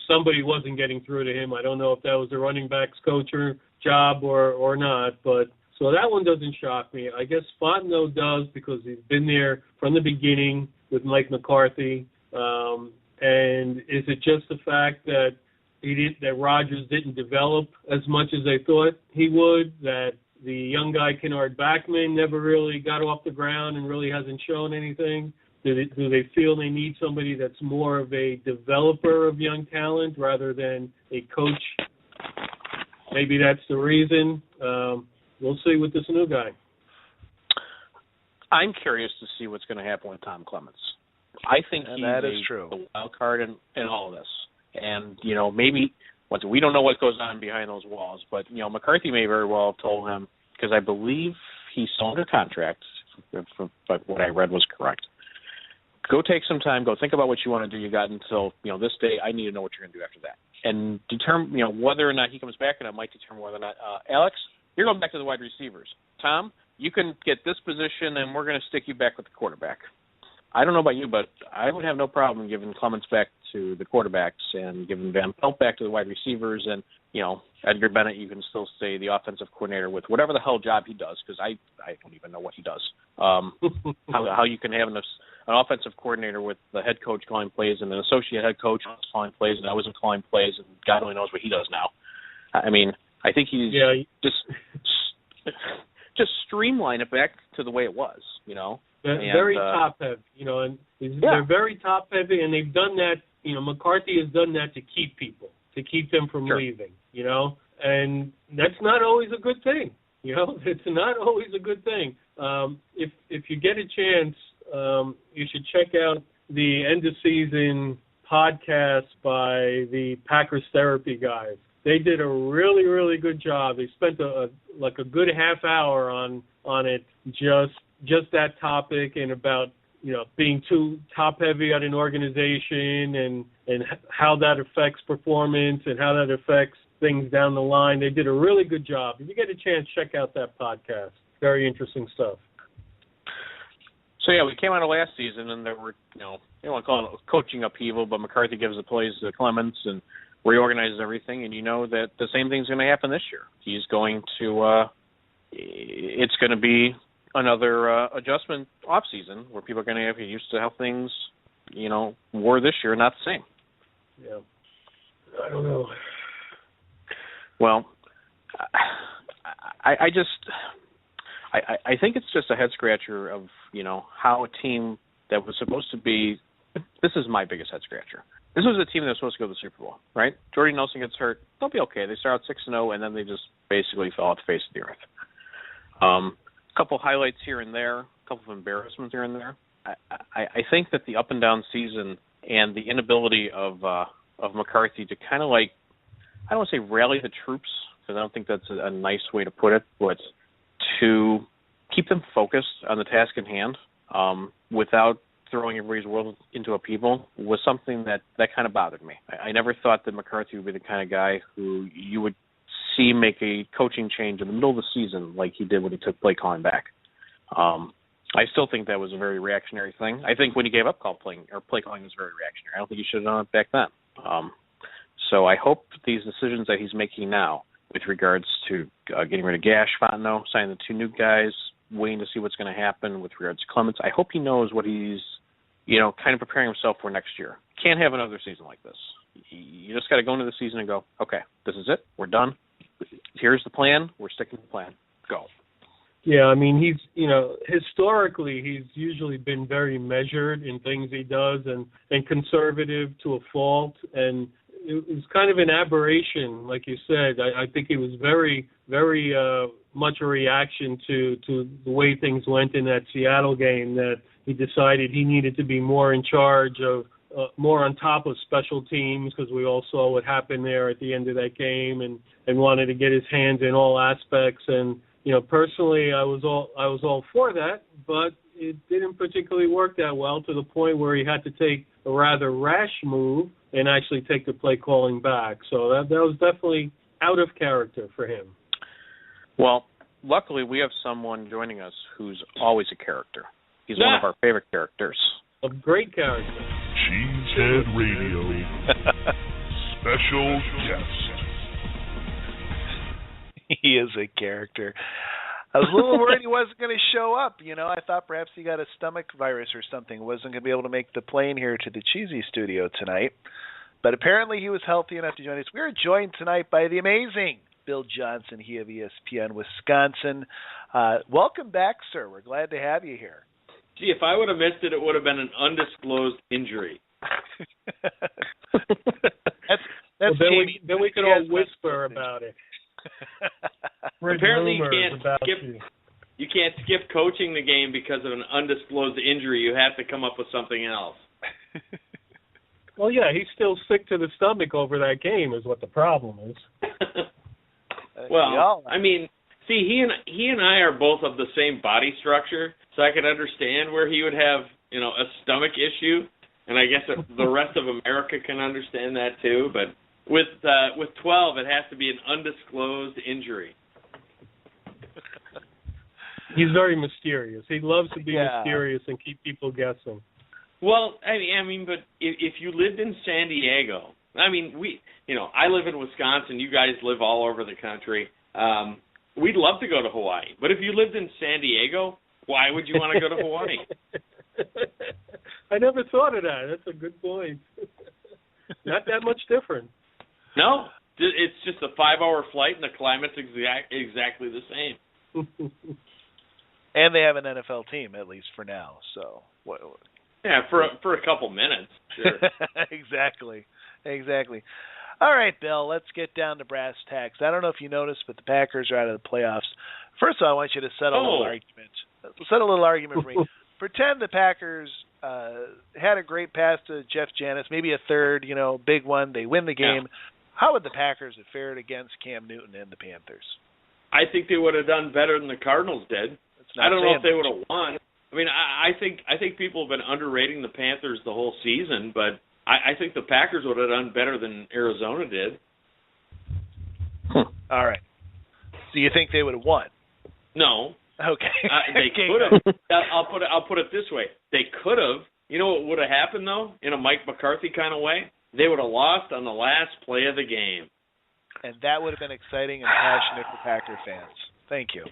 [SPEAKER 6] somebody wasn't getting through to him. I don't know if that was the running backs coach or job or not, but so that one doesn't shock me. I guess Fontenot does because he's been there from the beginning with Mike McCarthy. And is it just the fact that that Rodgers didn't develop as much as they thought he would, that the young guy, Kennard Backman, never really got off the ground and really hasn't shown anything? Do they feel they need somebody that's more of a developer of young talent rather than a coach? Maybe that's the reason. We'll see with this new guy.
[SPEAKER 12] I'm curious to see what's going to happen with Tom Clements. I think he's
[SPEAKER 4] true.
[SPEAKER 12] The wild card in all of this. And, maybe we don't know what goes on behind those walls, but, McCarthy may very well have told him, because I believe he's still under contract, but what I read was correct. Go take some time. Go think about what you want to do. You got until, this day. I need to know what you're going to do after that. And determine, whether or not he comes back, and it might determine whether or not, Alex, you're going back to the wide receivers. Tom, you can get this position, and we're going to stick you back with the quarterback. I don't know about you, but I would have no problem giving Clements back to the quarterbacks and giving Van Pelt back to the wide receivers, and, Edgar Bennett, you can still stay the offensive coordinator with whatever the hell job he does, because I don't even know what he does. How you can have an offensive coordinator with the head coach calling plays and an associate head coach calling plays, and I wasn't calling plays, and God only knows what he does now. I mean, I think he's just streamline it back to the way it was,
[SPEAKER 6] Very top heavy, and they're very top heavy, and they've done that. McCarthy has done that to keep people, to keep them from leaving, and that's not always a good thing. It's not always a good thing. If you get a chance, you should check out the end of season podcast by the Packers Therapy guys. They did a really, really good job. They spent a good half hour on it, just that topic, and about being too top heavy at an organization and how that affects performance and how that affects things down the line. They did a really good job. If you get a chance, check out that podcast. Very interesting stuff.
[SPEAKER 12] So, we came out of last season, and there were, you don't want to call it coaching upheaval, but McCarthy gives the plays to Clements and reorganizes everything, and that the same thing's going to happen this year. He's going to it's going to be another adjustment offseason where people are going to have to get used to how things, were this year, not the same.
[SPEAKER 6] Yeah. I don't know.
[SPEAKER 12] Well, I think it's just a head scratcher of, how a team that was supposed to be, this is my biggest head scratcher. This was a team that was supposed to go to the Super Bowl, right? Jordy Nelson gets hurt. They'll be okay. They start out 6-0, and then they just basically fell off the face of the earth. A couple highlights here and there, a couple of embarrassments here and there. I think that the up and down season and the inability of McCarthy to kind of I don't want to say rally the troops, because I don't think that's a nice way to put it, but to keep them focused on the task at hand without throwing everybody's world into upheaval was something that kind of bothered me. I never thought that McCarthy would be the kind of guy who you would see make a coaching change in the middle of the season like he did when he took play calling back. I still think that was a very reactionary thing. I think when he gave up play calling was very reactionary. I don't think he should have done it back then. So I hope these decisions that he's making now with regards to getting rid of Gash, Fontenot, signing the two new guys, waiting to see what's going to happen with regards to Clements, I hope he knows what he's, kind of preparing himself for next year. Can't have another season like this. You just got to go into the season and go, okay, this is it. We're done. Here's the plan. We're sticking to the plan. Go.
[SPEAKER 6] Yeah, I mean, he's, historically, he's usually been very measured in things he does and conservative to a fault. And it was kind of an aberration, like you said. I think it was very, very much a reaction to the way things went in that Seattle game, that he decided he needed to be more in charge of, more on top of special teams, because we all saw what happened there at the end of that game, and wanted to get his hands in all aspects. And personally, I was all for that, but it didn't particularly work that well, to the point where he had to take a rather rash move and actually take the play calling back. So that was definitely out of character for him.
[SPEAKER 12] Well, luckily we have someone joining us who's always a character. He's one of our favorite characters.
[SPEAKER 6] A great character.
[SPEAKER 2] Cheesehead Radio. Special guest.
[SPEAKER 4] He is a character. I was a little worried he wasn't going to show up. I thought perhaps he got a stomach virus or something, wasn't going to be able to make the plane here to the Cheesy studio tonight. But apparently he was healthy enough to join us. We are joined tonight by the amazing Bill Johnson, he of ESPN Wisconsin. Welcome back, sir. We're glad to have you here.
[SPEAKER 7] Gee, if I would have missed it, it would have been an undisclosed injury.
[SPEAKER 6] Then we could all whisper about it.
[SPEAKER 7] Apparently you can't skip coaching the game because of an undisclosed injury. You have to come up with something else.
[SPEAKER 6] Well, yeah, he's still sick to the stomach over that game is what the problem is.
[SPEAKER 7] Well, I mean, see, he and I are both of the same body structure, so I can understand where he would have, a stomach issue, and I guess the rest of America can understand that too. But with 12, it has to be an undisclosed injury.
[SPEAKER 6] He's very mysterious. He loves to be mysterious and keep people guessing.
[SPEAKER 7] Well, I mean, but if you lived in San Diego, I mean, I live in Wisconsin. You guys live all over the country. We'd love to go to Hawaii, but if you lived in San Diego, why would you want to go to Hawaii?
[SPEAKER 6] I never thought of that. That's a good point. Not that much different.
[SPEAKER 7] No, it's just a 5-hour flight, and the climate's exactly the same.
[SPEAKER 4] And they have an NFL team, at least for now. So,
[SPEAKER 7] yeah, for a couple minutes, sure.
[SPEAKER 4] Exactly. All right, Bill, let's get down to brass tacks. I don't know if you noticed, but the Packers are out of the playoffs. First of all, I want you to settle a little argument. Set a little argument for me. Pretend the Packers had a great pass to Jeff Janis, maybe a third, big one. They win the game. Yeah. How would the Packers have fared against Cam Newton and the Panthers?
[SPEAKER 7] I think they would have done better than the Cardinals did. I don't know if they would have won. I mean, I think people have been underrating the Panthers the whole season, but I think the Packers would have done better than Arizona did.
[SPEAKER 4] All right. So you think they would have won?
[SPEAKER 7] No.
[SPEAKER 4] Okay.
[SPEAKER 7] They could have. I'll put it this way. They could have. You know what would have happened, though, in a Mike McCarthy kind of way? They would have lost on the last play of the game.
[SPEAKER 4] And that would have been exciting and passionate for Packer fans. Thank you.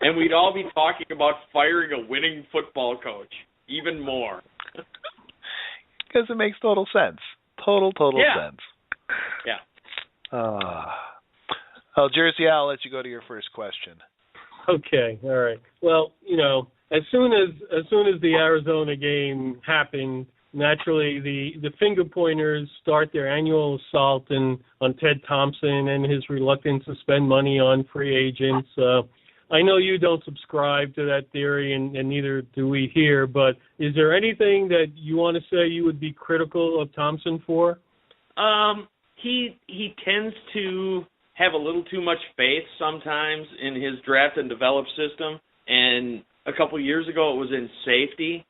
[SPEAKER 7] And we'd all be talking about firing a winning football coach even more.
[SPEAKER 4] Because it makes total sense. Total sense.
[SPEAKER 7] Yeah.
[SPEAKER 4] Oh, Jersey, I'll let you go to your first question.
[SPEAKER 6] Okay, all right. Well, as soon as the Arizona game happened, naturally the finger pointers start their annual assault on Ted Thompson and his reluctance to spend money on free agents. I know you don't subscribe to that theory, and neither do we here, but is there anything that you want to say you would be critical of Thompson for?
[SPEAKER 7] He tends to have a little too much faith sometimes in his draft and develop system, and a couple years ago it was in safety.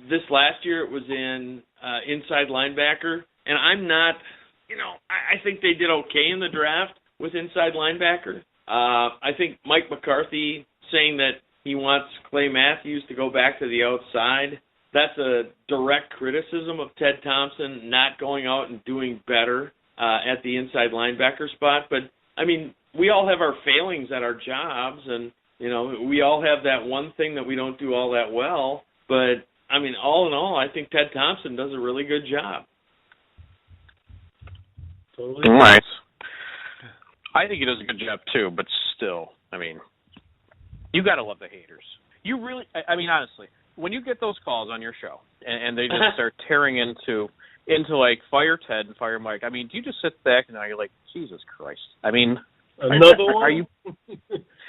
[SPEAKER 7] This last year it was in inside linebacker, and I'm not, I think they did okay in the draft with inside linebacker. I think Mike McCarthy saying that he wants Clay Matthews to go back to the outside, that's a direct criticism of Ted Thompson not going out and doing better at the inside linebacker spot. But, I mean, we all have our failings at our jobs, and, we all have that one thing that we don't do all that well. But, I mean, all in all, I think Ted Thompson does a really good job.
[SPEAKER 6] Totally.
[SPEAKER 12] Nice. I think he does a good job, too, but still, I mean, you got to love the haters. You really, I mean, honestly, when you get those calls on your show and they just start tearing into like, fire Ted and fire Mike, I mean, do you just sit back and you're like, Jesus Christ? I mean,
[SPEAKER 6] another one?
[SPEAKER 12] Are you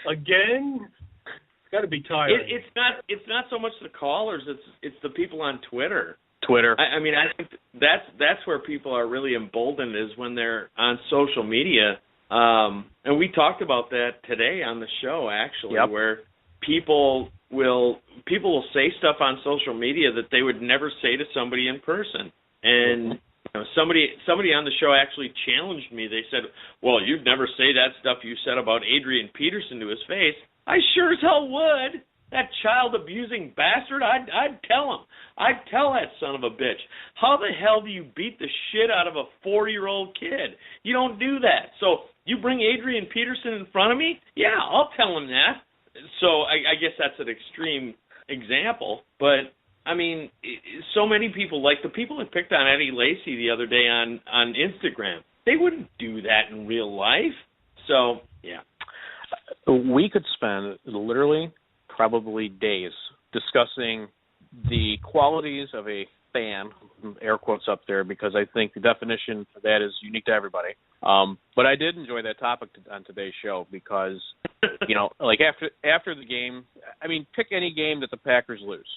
[SPEAKER 6] again? It's got to be tiring.
[SPEAKER 7] It's not so much the callers, it's the people on Twitter.
[SPEAKER 12] I
[SPEAKER 7] mean, I think that's where people are really emboldened is when they're on social media. And we talked about that today on the show, actually, where people will say stuff on social media that they would never say to somebody in person. And somebody on the show actually challenged me. They said, "Well, you'd never say that stuff you said about Adrian Peterson to his face." I sure as hell would. That child-abusing bastard, I'd tell him. I'd tell that son of a bitch. How the hell do you beat the shit out of a 4-year-old kid? You don't do that. So you bring Adrian Peterson in front of me? Yeah, I'll tell him that. So I guess that's an extreme example. But, I mean, so many people, like the people that picked on Eddie Lacy the other day on Instagram, they wouldn't do that in real life. So, yeah.
[SPEAKER 12] We could spend literally probably days discussing the qualities of a fan, air quotes up there, because I think the definition for that is unique to everybody. But I did enjoy that topic on today's show because, like after the game, I mean, pick any game that the Packers lose.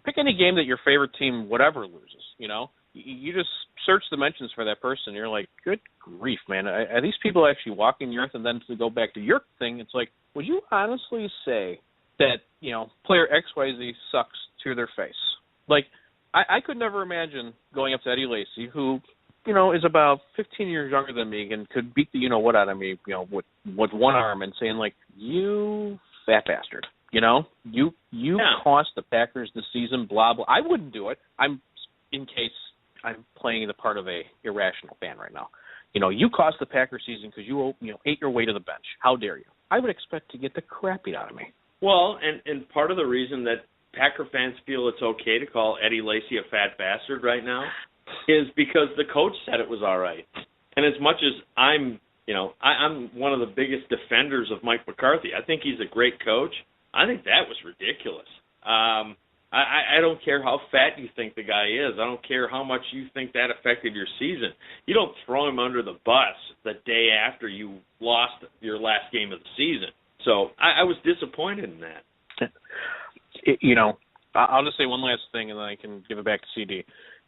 [SPEAKER 12] Pick any game that your favorite team, whatever, loses. you know. You just search the mentions for that person. You're like, good grief, man. Are these people actually walking the earth? And then to go back to your thing, it's like, would you honestly say that, you know, player XYZ sucks to their face? Like, I could never imagine going up to Eddie Lacy, who, you know, is about 15 years younger than me and could beat the you-know-what out of me, you know, with one arm, and saying, like, you fat bastard, you know? You cost the Packers the season, blah, blah. I wouldn't do it. In case I'm playing the part of a irrational fan right now. You know, you cost the Packers season because you ate your way to the bench. How dare you? I would expect to get the crap beat out of me.
[SPEAKER 7] Well, and part of the reason that Packer fans feel it's okay to call Eddie Lacy a fat bastard right now is because the coach said it was all right. And as much as I'm one of the biggest defenders of Mike McCarthy, I think he's a great coach. I think that was ridiculous. I don't care how fat you think the guy is. I don't care how much you think that affected your season. You don't throw him under the bus the day after you lost your last game of the season. So I was disappointed in that.
[SPEAKER 12] You know, I'll just say one last thing, and then I can give it back to CD.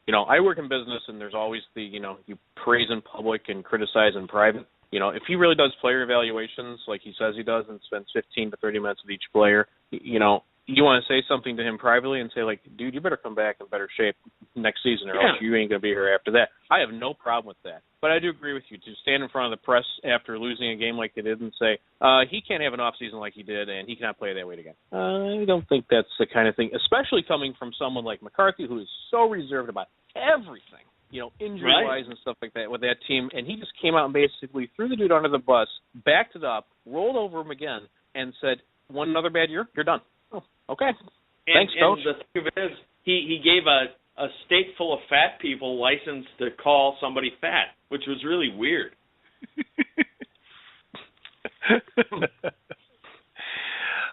[SPEAKER 12] You know, I work in business, and there's always the, you know, you praise in public and criticize in private. You know, if he really does player evaluations like he says he does and spends 15 to 30 minutes with each player, you know, you want to say something to him privately and say, like, dude, you better come back in better shape next season or else you ain't going to be here after that. I have no problem with that. But I do agree with you to stand in front of the press after losing a game like they did and say, he can't have an offseason like he did and he cannot play that way again. I don't think that's the kind of thing, especially coming from someone like McCarthy who is so reserved about everything, you know, injury-wise and stuff like that with that team. And he just came out and basically threw the dude under the bus, backed it up, rolled over him again, and said, one another bad year, you're done. Oh, okay. Thanks, Coach.
[SPEAKER 7] And the thing of it is, he gave a state full of fat people license to call somebody fat, which was really weird.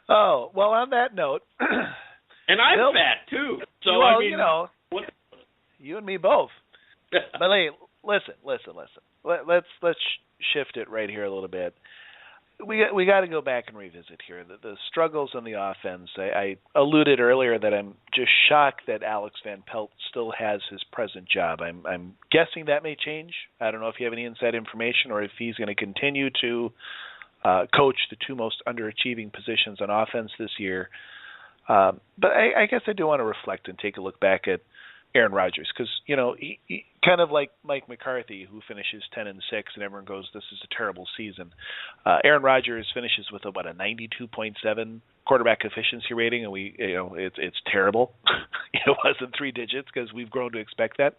[SPEAKER 4] Oh, well, on that note.
[SPEAKER 7] And I'm
[SPEAKER 4] Bill,
[SPEAKER 7] fat, too. So,
[SPEAKER 4] well,
[SPEAKER 7] I mean,
[SPEAKER 4] you know,
[SPEAKER 7] what?
[SPEAKER 4] You and me both. But hey, listen. Let's shift it right here a little bit. We got to go back and revisit here the struggles on the offense. I alluded earlier that I'm just shocked that Alex Van Pelt still has his present job. I'm guessing that may change. I don't know if you have any inside information or if he's going to continue to coach the two most underachieving positions on offense this year. But I guess I do want to reflect and take a look back at Aaron Rodgers, because, you know, he kind of like Mike McCarthy, who finishes 10-6, and everyone goes, "This is a terrible season." Aaron Rodgers finishes with a 92.7 quarterback efficiency rating, and it's terrible. It wasn't 3 digits because we've grown to expect that.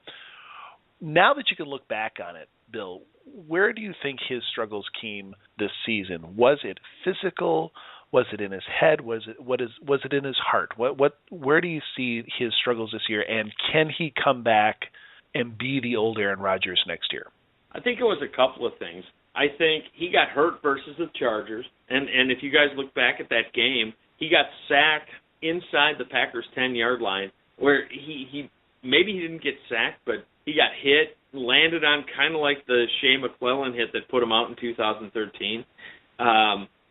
[SPEAKER 4] Now that you can look back on it, Bill, where do you think his struggles came this season? Was it physical? Was it in his head? Was it in his heart? Where do you see his struggles this year? And can he come back and be the old Aaron Rodgers next year?
[SPEAKER 7] I think it was a couple of things. I think he got hurt versus the Chargers, and if you guys look back at that game, he got sacked inside the Packers' 10-yard line, where he maybe he didn't get sacked, but he got hit, landed on kind of like the Shea McClellan hit that put him out in 2013.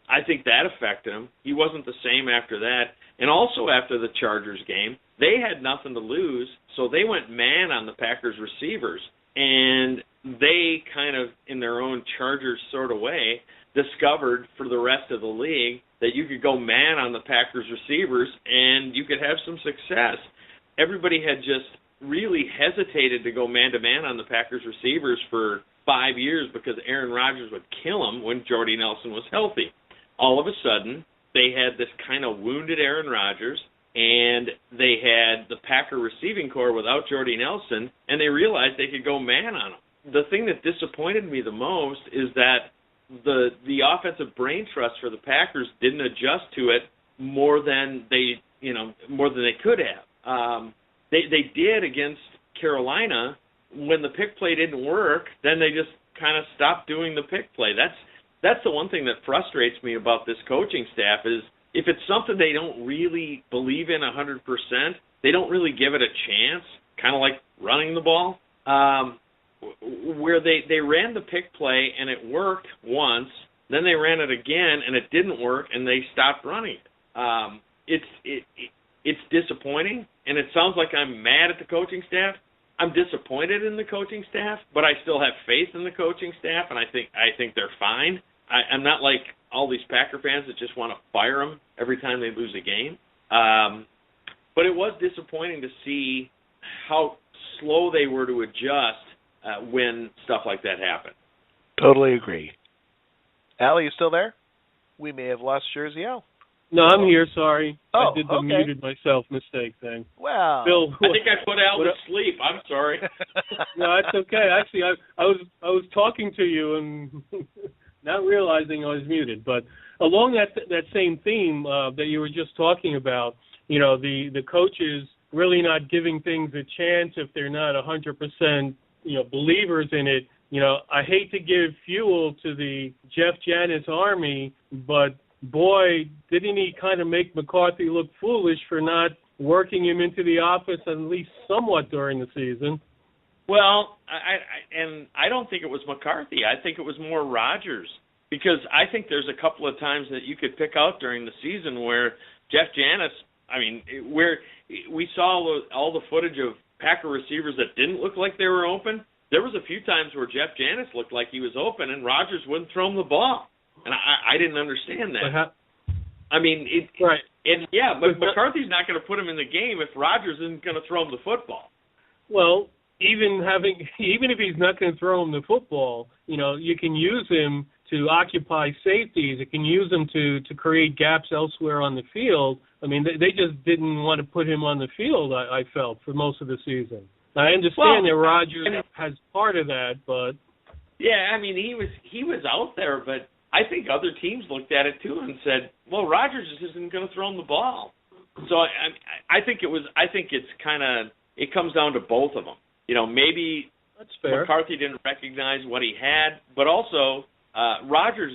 [SPEAKER 7] I think that affected him. He wasn't the same after that. And also after the Chargers game, they had nothing to lose, so they went man on the Packers receivers. And they kind of, in their own Chargers sort of way, discovered for the rest of the league that you could go man on the Packers receivers and you could have some success. Everybody had just really hesitated to go man-to-man on the Packers receivers for 5 years because Aaron Rodgers would kill him when Jordy Nelson was healthy. All of a sudden, they had this kind of wounded Aaron Rodgers, and they had the Packer receiving corps without Jordy Nelson, and they realized they could go man on him. The thing that disappointed me the most is that the offensive brain trust for the Packers didn't adjust to it more than they could have. They did against Carolina. When the pick play didn't work, then they just kind of stopped doing the pick play. That's the one thing that frustrates me about this coaching staff is if it's something they don't really believe in 100%, they don't really give it a chance, kind of like running the ball, where they ran the pick play and it worked once, then they ran it again and it didn't work and they stopped running it. It's disappointing, and it sounds like I'm mad at the coaching staff, I'm disappointed in the coaching staff, but I still have faith in the coaching staff, and I think they're fine. I'm not like all these Packer fans that just want to fire them every time they lose a game. But it was disappointing to see how slow they were to adjust when stuff like that happened.
[SPEAKER 4] Totally agree. Allie, you still there? We may have lost Jersey Al.
[SPEAKER 6] No, I'm here. Sorry,
[SPEAKER 4] I
[SPEAKER 6] did the muted myself mistake thing.
[SPEAKER 4] Well,
[SPEAKER 6] Bill,
[SPEAKER 7] I think I put Al to sleep. I'm sorry.
[SPEAKER 6] No, it's okay. Actually, I was talking to you and not realizing I was muted. But along that same theme that you were just talking about, the coaches really not giving things a chance if they're not 100%, believers in it. I hate to give fuel to the Jeff Janis army, but boy, didn't he kind of make McCarthy look foolish for not working him into the office at least somewhat during the season?
[SPEAKER 7] Well, I don't think it was McCarthy. I think it was more Rodgers, because I think there's a couple of times that you could pick out during the season where Jeff Janis, where we saw all the footage of Packer receivers that didn't look like they were open. There was a few times where Jeff Janis looked like he was open and Rodgers wouldn't throw him the ball. And I didn't understand that.
[SPEAKER 6] Right.
[SPEAKER 7] But McCarthy's not going to put him in the game if Rodgers isn't going to throw him the football.
[SPEAKER 6] Well, even if he's not going to throw him the football, you can use him to occupy safeties. You can use him to create gaps elsewhere on the field. They just didn't want to put him on the field, I felt, for most of the season. I understand that Rodgers has part of that, but...
[SPEAKER 7] Yeah, he was out there, but I think other teams looked at it too and said, "Well, Rodgers isn't going to throw him the ball." So I think it comes down to both of them. Maybe
[SPEAKER 6] that's fair.
[SPEAKER 7] McCarthy didn't recognize what he had, but also Rodgers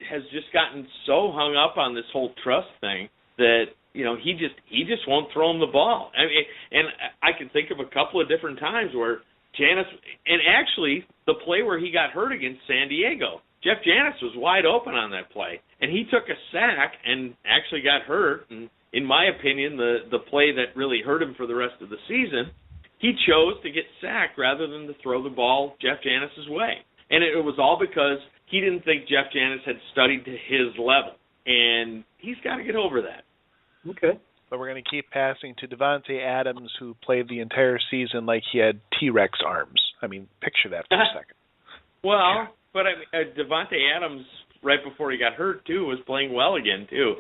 [SPEAKER 7] has just gotten so hung up on this whole trust thing that he just won't throw him the ball. And I can think of a couple of different times where Janis, and actually the play where he got hurt against San Diego, Jeff Janis was wide open on that play, and he took a sack and actually got hurt. And in my opinion, the play that really hurt him for the rest of the season, he chose to get sacked rather than to throw the ball Jeff Janis's way. And it was all because he didn't think Jeff Janis had studied to his level, and he's got to get over that.
[SPEAKER 6] Okay.
[SPEAKER 4] But we're going to keep passing to Davante Adams, who played the entire season like he had T-Rex arms. Picture that for a second.
[SPEAKER 7] Well, but Davante Adams, right before he got hurt, too, was playing well again, too.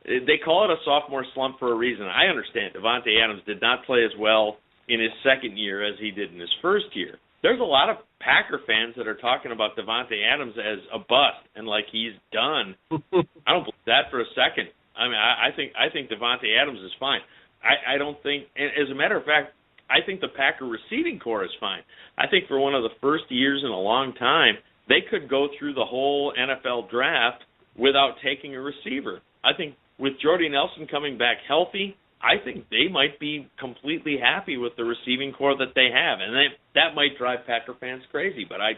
[SPEAKER 7] They call it a sophomore slump for a reason. I understand. Davante Adams did not play as well in his second year as he did in his first year. There's a lot of Packer fans that are talking about Davante Adams as a bust and like he's done. I don't believe that for a second. I think Davante Adams is fine. I don't think, and as a matter of fact, I think the Packer receiving corps is fine. I think for one of the first years in a long time, they could go through the whole NFL draft without taking a receiver. I think with Jordy Nelson coming back healthy, I think they might be completely happy with the receiving corps that they have, and that might drive Packer fans crazy, but I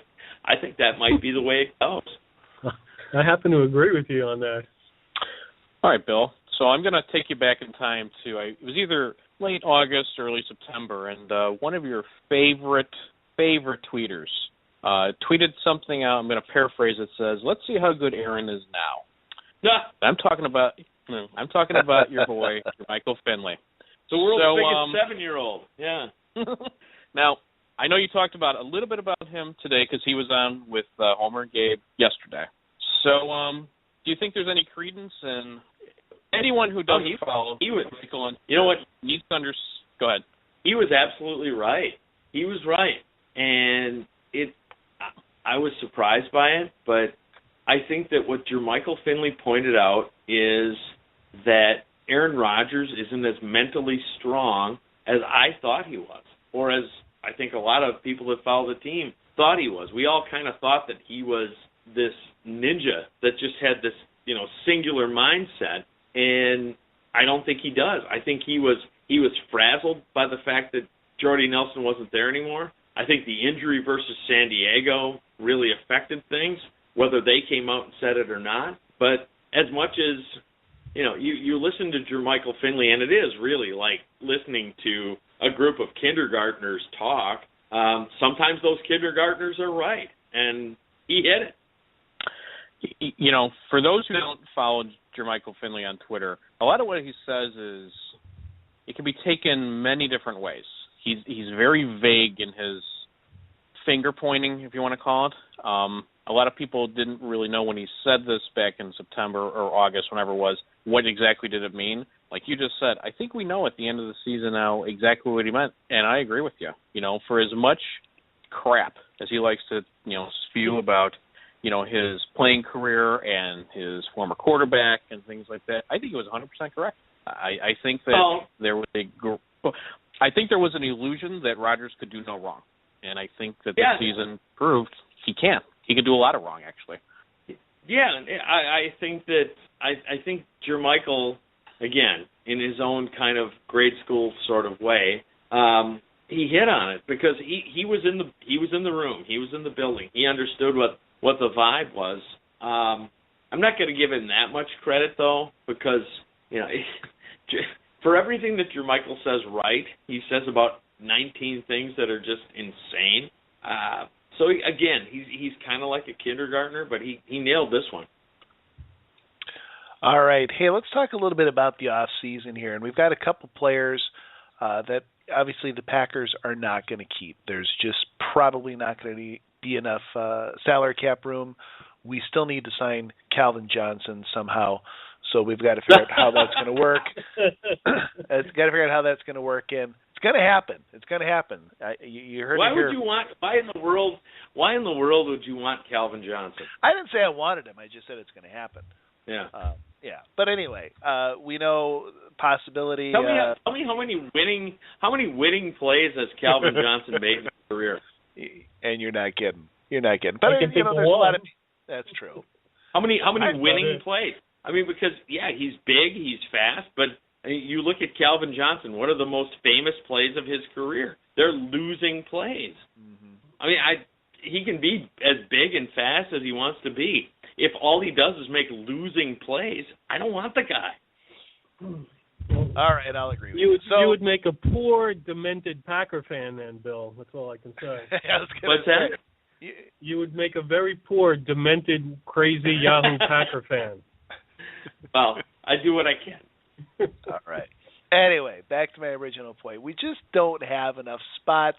[SPEAKER 7] think that might be the way it goes.
[SPEAKER 6] I happen to agree with you on that.
[SPEAKER 12] All right, Bill. So I'm going to take you back in time to, it was either late August or early September, and one of your favorite tweeters tweeted something out. I'm going to paraphrase. It says, "Let's see how good Aaron is now."
[SPEAKER 7] Yeah.
[SPEAKER 12] I'm talking about your boy, Michael Finley.
[SPEAKER 7] The world's biggest 7-year-old. Yeah.
[SPEAKER 12] Now, I know you talked about a little bit about him today because he was on with Homer and Gabe yesterday. So, do you think there's any credence in anyone who doesn't follow Michael? And
[SPEAKER 7] you know what?
[SPEAKER 12] Needs to go ahead.
[SPEAKER 7] He was absolutely right. He was right, and I was surprised by it, but I think that what Jermichael Finley pointed out is that Aaron Rodgers isn't as mentally strong as I thought he was, or as I think a lot of people that follow the team thought he was. We all kind of thought that he was this ninja that just had this, singular mindset, and I don't think he does. I think he was frazzled by the fact that Jordy Nelson wasn't there anymore. I think the injury versus San Diego really affected things, whether they came out and said it or not. But as much as, you listen to Jermichael Finley, and it is really like listening to a group of kindergartners talk, sometimes those kindergartners are right, and he hit it.
[SPEAKER 12] You know, for those who don't follow Jermichael Finley on Twitter, a lot of what he says is it can be taken many different ways. He's very vague in his finger pointing, if you want to call it. A lot of people didn't really know when he said this back in September or August, whenever it was, what exactly did it mean. Like you just said, I think we know at the end of the season now exactly what he meant, and I agree with you. You know, for as much crap as he likes to, spew about, his playing career and his former quarterback and things like that, I think he was 100% correct. I think that there was an illusion that Rodgers could do no wrong, and I think that this season proved he can. He can do a lot of wrong, actually.
[SPEAKER 7] Yeah, I think Jermichael, again, in his own kind of grade school sort of way, he hit on it because he was in the room, he was in the building, he understood what the vibe was. I'm not going to give him that much credit though, because for everything that Jermichael says right, he says about 19 things that are just insane. So again, he's kind of like a kindergartner, but he nailed this one.
[SPEAKER 4] All right. Hey, let's talk a little bit about the off season here, and we've got a couple players that obviously the Packers are not going to keep. There's just probably not going to be enough salary cap room. We still need to sign Calvin Johnson somehow, so we've got to figure out how that's going to work. It's got to figure out how that's going to work, and it's going to happen. It's going to happen. You heard it here.
[SPEAKER 7] Why in the world would you want Calvin Johnson?
[SPEAKER 4] I didn't say I wanted him. I just said it's going to happen.
[SPEAKER 7] Yeah.
[SPEAKER 4] But anyway, we know possibility.
[SPEAKER 7] Tell me how many winning plays has Calvin Johnson made in his career?
[SPEAKER 4] And you're not kidding. But there's a lot of. That's true.
[SPEAKER 7] How many winning plays? I mean, because he's big, he's fast, but you look at Calvin Johnson. What are the most famous plays of his career? They're losing plays. Mm-hmm. I mean, he can be as big and fast as he wants to be. If all he does is make losing plays, I don't want the guy.
[SPEAKER 6] All right, I'll agree with you. You would make a poor, demented Packer fan then, Bill. That's all I can say.
[SPEAKER 7] What's that?
[SPEAKER 6] You would make a very poor, demented, crazy Yahoo Packer fan.
[SPEAKER 7] Well, I do what I can.
[SPEAKER 4] All right. Anyway, back to my original point. We just don't have enough spots,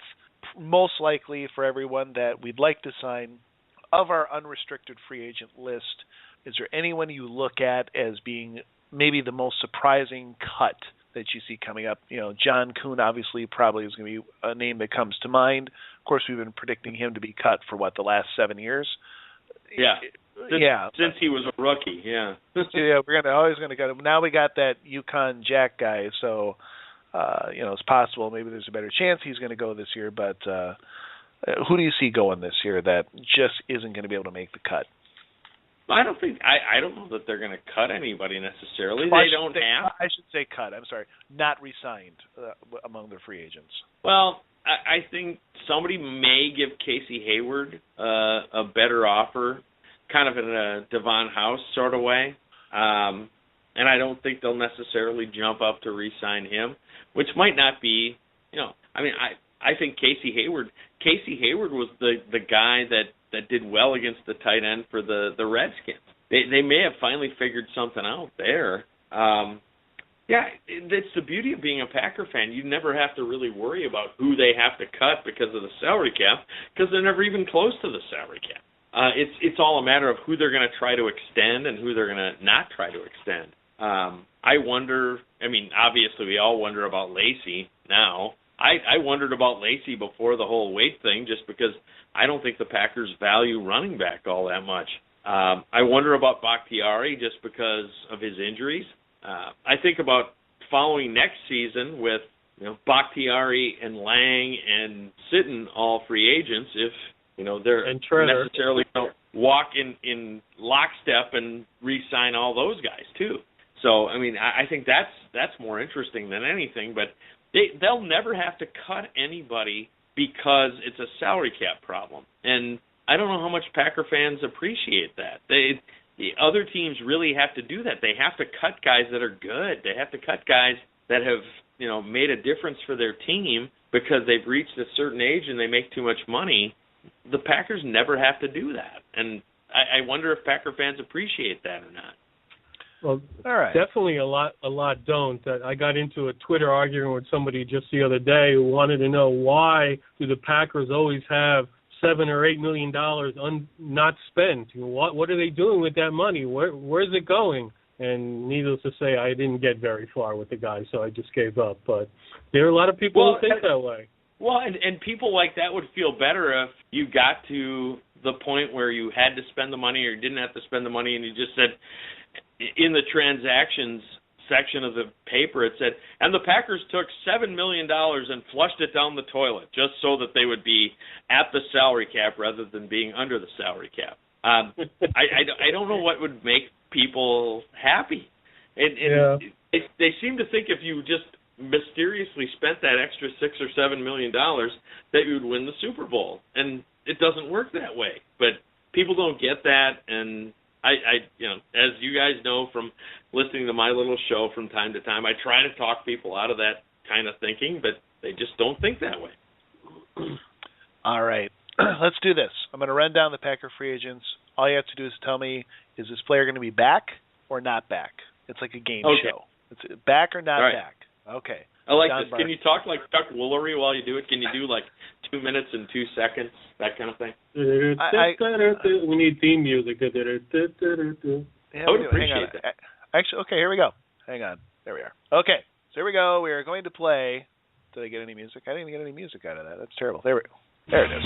[SPEAKER 4] most likely for everyone that we'd like to sign. Of our unrestricted free agent list, is there anyone you look at as being maybe the most surprising cut that you see coming up? John Kuhn obviously probably is going to be a name that comes to mind. Of course, we've been predicting him to be cut for, the last 7 years?
[SPEAKER 7] Since he was a rookie,
[SPEAKER 4] we're always going to cut him. Now we got that UConn Jack guy, so it's possible maybe there's a better chance he's going to go this year. But who do you see going this year that just isn't going to be able to make the cut?
[SPEAKER 7] I don't know that they're going to cut anybody necessarily. I
[SPEAKER 4] should say cut. I'm sorry, not re-signed among their free agents.
[SPEAKER 7] Well, I think somebody may give Casey Hayward a better offer, kind of in a Devon House sort of way. And I don't think they'll necessarily jump up to re-sign him, which might not be, I think Casey Hayward was the guy that did well against the tight end for the Redskins. They may have finally figured something out there. It's the beauty of being a Packer fan. You never have to really worry about who they have to cut because of the salary cap, because they're never even close to the salary cap. It's all a matter of who they're going to try to extend and who they're going to not try to extend. I wonder, obviously we all wonder about Lacy now. I wondered about Lacy before the whole weight thing just because I don't think the Packers value running back all that much. I wonder about Bakhtiari just because of his injuries. I think about following next season with Bakhtiari and Lang and Sitton all free agents if they're necessarily don't walk in lockstep and re-sign all those guys too. So I think that's more interesting than anything. But they'll never have to cut anybody because it's a salary cap problem. And I don't know how much Packer fans appreciate that. The other teams really have to do that. They have to cut guys that are good. They have to cut guys that have made a difference for their team because they've reached a certain age and they make too much money, the Packers never have to do that. And I wonder if Packer fans appreciate that or not.
[SPEAKER 6] Well,
[SPEAKER 4] all right.
[SPEAKER 6] Definitely a lot don't. I got into a Twitter argument with somebody just the other day who wanted to know why do the Packers always have $7 or $8 million not spent? What are they doing with that money? Where's it going? And needless to say, I didn't get very far with the guy, so I just gave up. But there are a lot of people who think that way.
[SPEAKER 7] Well, and people like that would feel better if you got to the point where you had to spend the money or you didn't have to spend the money, and you just said, in the transactions section of the paper, it said, and the Packers took $7 million and flushed it down the toilet just so that they would be at the salary cap rather than being under the salary cap. I don't know what would make people happy. And they seem to think if you just mysteriously spent that extra $6 or $7 million that you would win the Super Bowl. And it doesn't work that way. But people don't get that, and I as you guys know from listening to my little show from time to time, I try to talk people out of that kind of thinking, but they just don't think that way.
[SPEAKER 4] All right. Let's do this. I'm going to run down the Packer free agents. All you have to do is tell me, is this player going to be back or not back? It's like a game show. It's back or not back. Okay.
[SPEAKER 7] I like this. Can you talk like Chuck Woolery while you do it? Can you do like 2 minutes and 2 seconds, that kind of thing?
[SPEAKER 6] We need theme music.
[SPEAKER 7] I would appreciate that.
[SPEAKER 4] Actually, okay, here we go. Hang on. There we are. Okay, so here we go. We are going to play. Did I get any music? I didn't get any music out of that. That's terrible. There we go. There it is.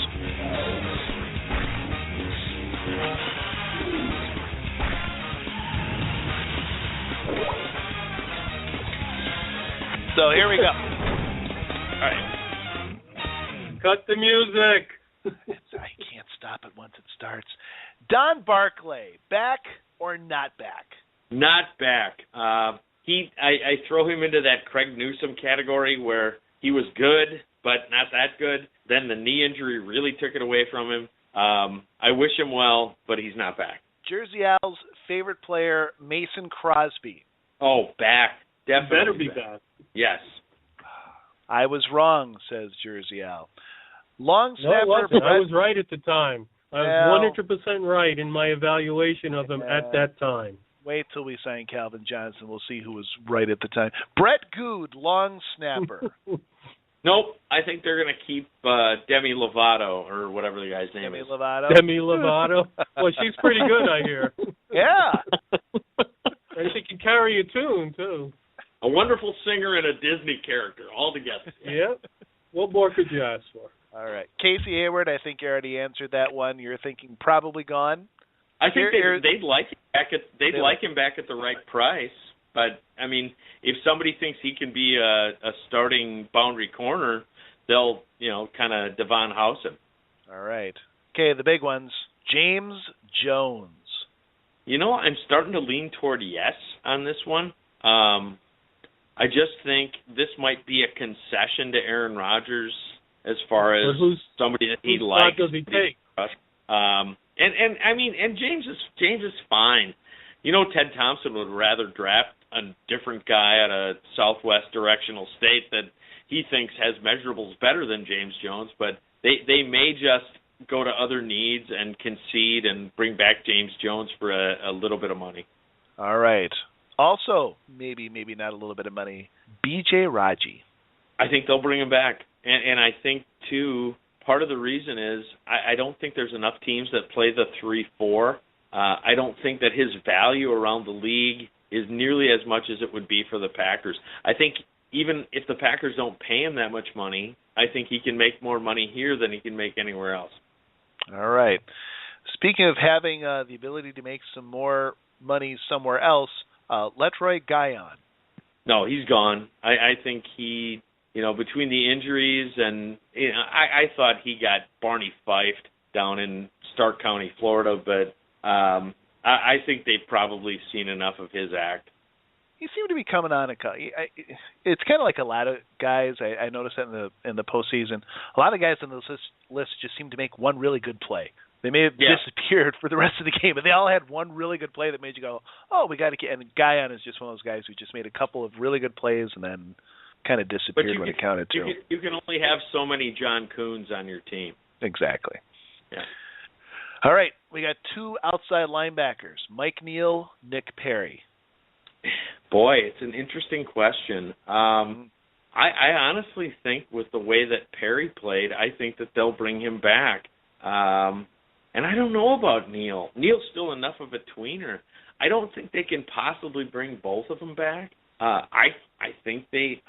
[SPEAKER 4] So here we go. All right.
[SPEAKER 6] Cut the music.
[SPEAKER 4] I can't stop it once it starts. Don Barclay, back or not back?
[SPEAKER 7] Not back. I throw him into that Craig Newsom category where he was good, but not that good. Then the knee injury really took it away from him. I wish him well, but he's not back.
[SPEAKER 4] Jersey Owl's favorite player, Mason Crosby.
[SPEAKER 7] Oh, back. Definitely
[SPEAKER 6] better be back.
[SPEAKER 7] Yes.
[SPEAKER 4] I was wrong, says Jersey Owl. Long snapper.
[SPEAKER 6] No, it wasn't. I was right at the time. I was 100% right in my evaluation of him at that time.
[SPEAKER 4] Wait till we sign Calvin Johnson. We'll see who was right at the time. Brett Good, long snapper.
[SPEAKER 7] Nope. I think they're going to keep Demi Lovato or whatever the guy's name is.
[SPEAKER 6] Demi Lovato? Well, she's pretty good, I hear.
[SPEAKER 4] Yeah.
[SPEAKER 6] And she can carry a tune, too.
[SPEAKER 7] A wonderful singer and a Disney character all together.
[SPEAKER 6] Yep. What more could you ask for?
[SPEAKER 4] All right. Casey Hayward, I think you already answered that one. You're thinking probably gone.
[SPEAKER 7] I think they'd like him back him back at the right price. But I mean, if somebody thinks he can be a starting boundary corner, they'll kind of Devon House him.
[SPEAKER 4] All right. Okay, the big ones. James Jones.
[SPEAKER 7] I'm starting to lean toward yes on this one. I just think this might be a concession to Aaron Rodgers as far as somebody that he likes.
[SPEAKER 6] Whose spot does he take?
[SPEAKER 7] And James is fine. Ted Thompson would rather draft a different guy at a Southwest directional state that he thinks has measurables better than James Jones, but they may just go to other needs and concede and bring back James Jones for a little bit of money.
[SPEAKER 4] All right. Also, maybe not a little bit of money, B.J. Raji.
[SPEAKER 7] I think they'll bring him back. And I think, too, part of the reason is I don't think there's enough teams that play the 3-4. I don't think that his value around the league is nearly as much as it would be for the Packers. I think even if the Packers don't pay him that much money, I think he can make more money here than he can make anywhere else.
[SPEAKER 4] All right. Speaking of having the ability to make some more money somewhere else, Leroy Guion.
[SPEAKER 7] No, he's gone. I think he, between the injuries and I thought he got Barney Fifed down in Stark County, Florida, but I think they've probably seen enough of his act.
[SPEAKER 4] He seemed to be coming on. It's kind of like a lot of guys. I noticed that in the postseason. A lot of guys on this list just seem to make one really good play. They may have disappeared for the rest of the game, but they all had one really good play that made you go, "Oh, we got to get." And Guion is just one of those guys who just made a couple of really good plays and then kind of disappeared when it counted too.
[SPEAKER 7] You can only have so many John Kuhns on your team.
[SPEAKER 4] Exactly.
[SPEAKER 7] Yeah.
[SPEAKER 4] All right, we got 2 outside linebackers, Mike Neal, Nick Perry.
[SPEAKER 7] Boy, it's an interesting question. I honestly think with the way that Perry played, I think that they'll bring him back. And I don't know about Neal. Neal's still enough of a tweener. I don't think they can possibly bring both of them back. I think they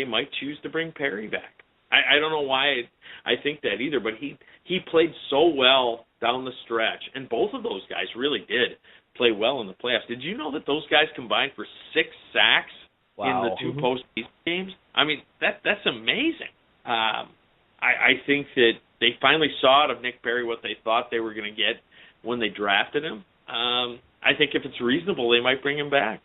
[SPEAKER 7] might choose to bring Perry back. I don't know why I think that either, but he played so well down the stretch, and both of those guys really did play well in the playoffs. Did you know that those guys combined for 6 sacks in the 2 postseason games? I mean, that's amazing. I think that they finally saw out of Nick Perry what they thought they were going to get when they drafted him. I think if it's reasonable, they might bring him back.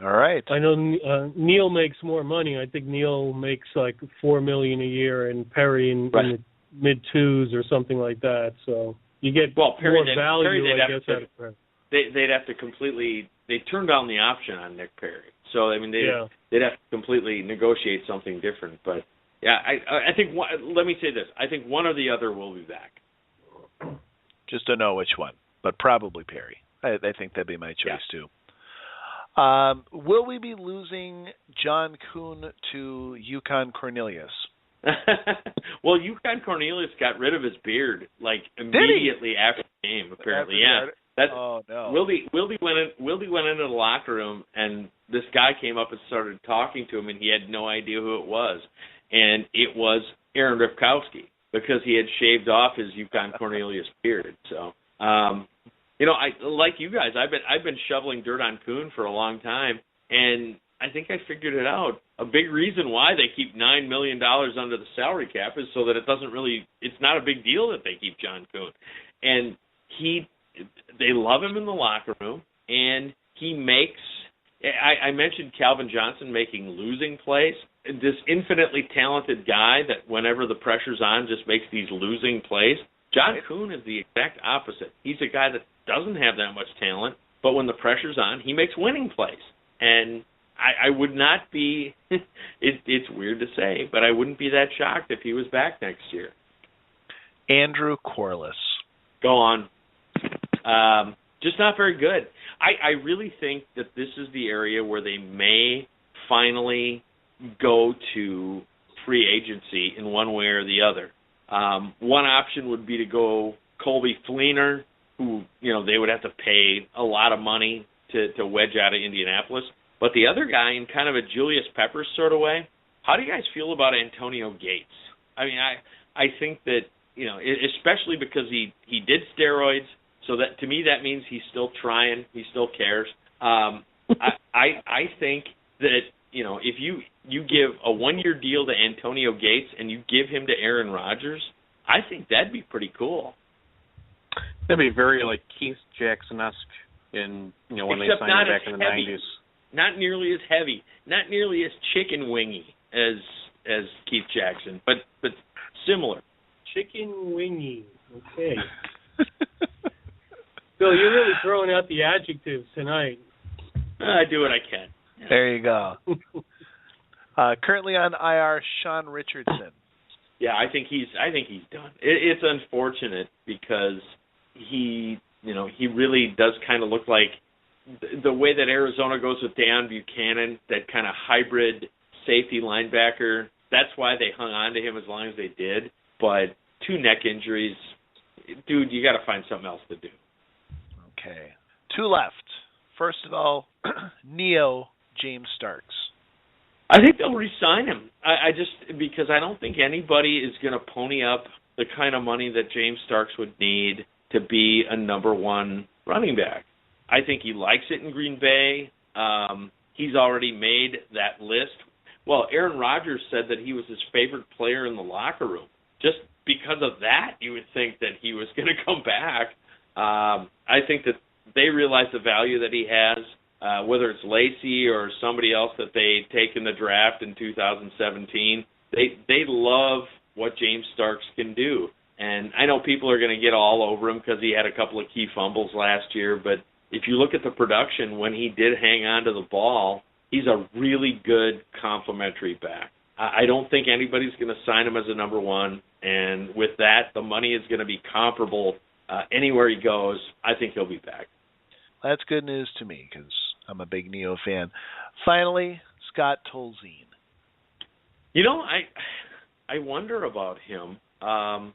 [SPEAKER 4] All right.
[SPEAKER 6] I know Neal makes more money. I think Neal makes like $4 million a year, and Perry in the mid-2s or something like that. So you get more value, I guess, out of Perry.
[SPEAKER 7] They'd have to completely. They turned down the option on Nick Perry, so I mean they'd have to completely negotiate something different. But yeah, I think let me say this: I think one or the other will be back.
[SPEAKER 4] Just don't know which one, but probably Perry. I think that'd be my choice too. Will we be losing John Kuhn to Yukon Cornelius?
[SPEAKER 7] Well, Yukon Cornelius got rid of his beard like immediately after the game. Apparently,
[SPEAKER 4] Oh no!
[SPEAKER 7] Wildy went into the locker room, and this guy came up and started talking to him, and he had no idea who it was, and it was Aaron Ripkowski because he had shaved off his Yukon Cornelius beard. So, I like you guys. I've been shoveling dirt on Kuhn for a long time, and I think I figured it out. A big reason why they keep $9 million under the salary cap is so that it's not a big deal that they keep John Kuhn, and they love him in the locker room, and he makes. I mentioned Calvin Johnson making losing plays. This infinitely talented guy that whenever the pressure's on just makes these losing plays. John Kuhn is the exact opposite. He's a guy that doesn't have that much talent, but when the pressure's on, he makes winning plays. And I would not be, it's weird to say, but I wouldn't be that shocked if he was back next year.
[SPEAKER 4] Andrew Corliss.
[SPEAKER 7] Go on. Just not very good. I really think that this is the area where they may finally go to free agency in one way or the other. One option would be to go Colby Fleener, who they would have to pay a lot of money to wedge out of Indianapolis. But the other guy, in kind of a Julius Peppers sort of way, how do you guys feel about Antonio Gates? I mean, I think that especially because he did steroids. So that to me that means he's still trying, he still cares. I think that if you give a 1-year deal to Antonio Gates and you give him to Aaron Rodgers, I think that'd be pretty cool.
[SPEAKER 12] That'd be very like Keith Jackson-esque when they signed him back in the 90s.
[SPEAKER 7] Not nearly as heavy, not nearly as chicken wingy as Keith Jackson, but similar.
[SPEAKER 6] Chicken wingy. Okay. Bill, you're really throwing out the adjectives tonight.
[SPEAKER 7] I do what I can.
[SPEAKER 4] Yeah. There you go. Currently on IR, Sean Richardson.
[SPEAKER 7] Yeah, I think he's done. It's unfortunate because he really does kind of look like the way that Arizona goes with Dan Buchanan, that kind of hybrid safety linebacker. That's why they hung on to him as long as they did. But 2 neck injuries, dude, you got to find something else to do.
[SPEAKER 4] Okay. 2 left. First of all, Neo James Starks.
[SPEAKER 7] I think they'll re-sign him. I just because I don't think anybody is going to pony up the kind of money that James Starks would need to be a number 1 running back. I think he likes it in Green Bay. He's already made that list. Well, Aaron Rodgers said that he was his favorite player in the locker room. Just because of that, you would think that he was going to come back. I think that they realize the value that he has, whether it's Lacy or somebody else that they take in the draft in 2017. They love what James Starks can do. And I know people are going to get all over him because he had a couple of key fumbles last year, but if you look at the production when he did hang on to the ball, he's a really good complementary back. I don't think anybody's going to sign him as a number one, and with that, the money is going to be comparable anywhere he goes. I think he'll be back.
[SPEAKER 4] That's good news to me because I'm a big Neo fan. Finally, Scott Tolzien.
[SPEAKER 7] You know, I wonder about him. I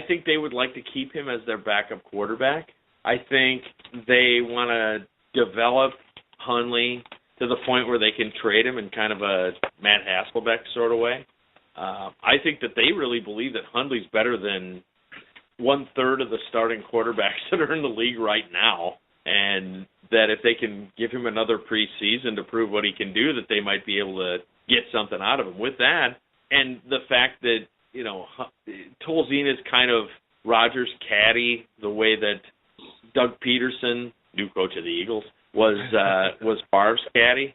[SPEAKER 7] think they would like to keep him as their backup quarterback. I think they want to develop Hundley to the point where they can trade him in kind of a Matt Hasselbeck sort of way. I think that they really believe that Hundley's better than 1/3 of the starting quarterbacks that are in the league right now, and that if they can give him another preseason to prove what he can do, that they might be able to get something out of him. With that, and the fact that, you know, Tolzien is kind of Rodgers' caddy, the way that Doug Peterson, new coach of the Eagles, was Favre's caddy.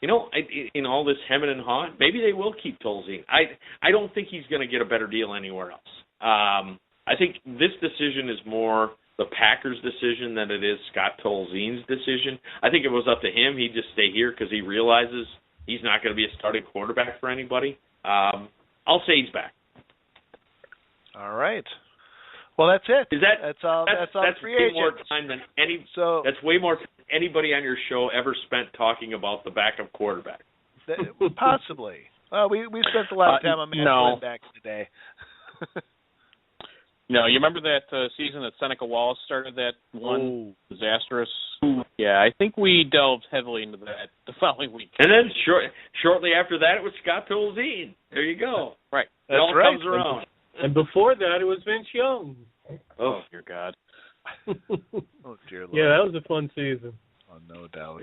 [SPEAKER 7] You know, in all this hemming and hawing, maybe they will keep Tolzien. I don't think he's going to get a better deal anywhere else. I think this decision is more the Packers' decision than it is Scott Tolzien's decision. I think if it was up to him, he'd just stay here because he realizes he's not going to be a starting quarterback for anybody. I'll say he's back.
[SPEAKER 4] All right. Well, that's it.
[SPEAKER 7] That's
[SPEAKER 4] all free agents.
[SPEAKER 7] More time than that's way more time than anybody on your show ever spent talking about the backup quarterback.
[SPEAKER 4] Possibly. Well, we spent a lot of time on Matt Flynn back in the day.
[SPEAKER 12] No, you remember that season that Seneca Wallace started that one disastrous? Yeah, I think we delved heavily into that the following week.
[SPEAKER 7] And then shortly after that, it was Scott Tolzien. There you go.
[SPEAKER 12] Right.
[SPEAKER 7] It all comes around.
[SPEAKER 6] And before that, it was Vince Young.
[SPEAKER 12] Oh, dear God.
[SPEAKER 4] Oh, dear Lord.
[SPEAKER 6] Yeah, that was a fun season.
[SPEAKER 4] Oh, no doubt.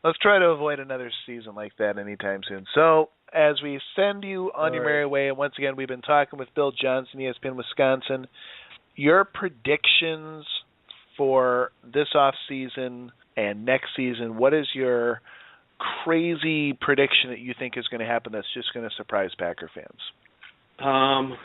[SPEAKER 4] Let's try to avoid another season like that anytime soon. So, as we send you on your merry way, and once again, we've been talking with Bill Johnson, ESPN Wisconsin. Your predictions for this offseason and next season, what is your crazy prediction that you think is going to happen that's just going to surprise Packer fans?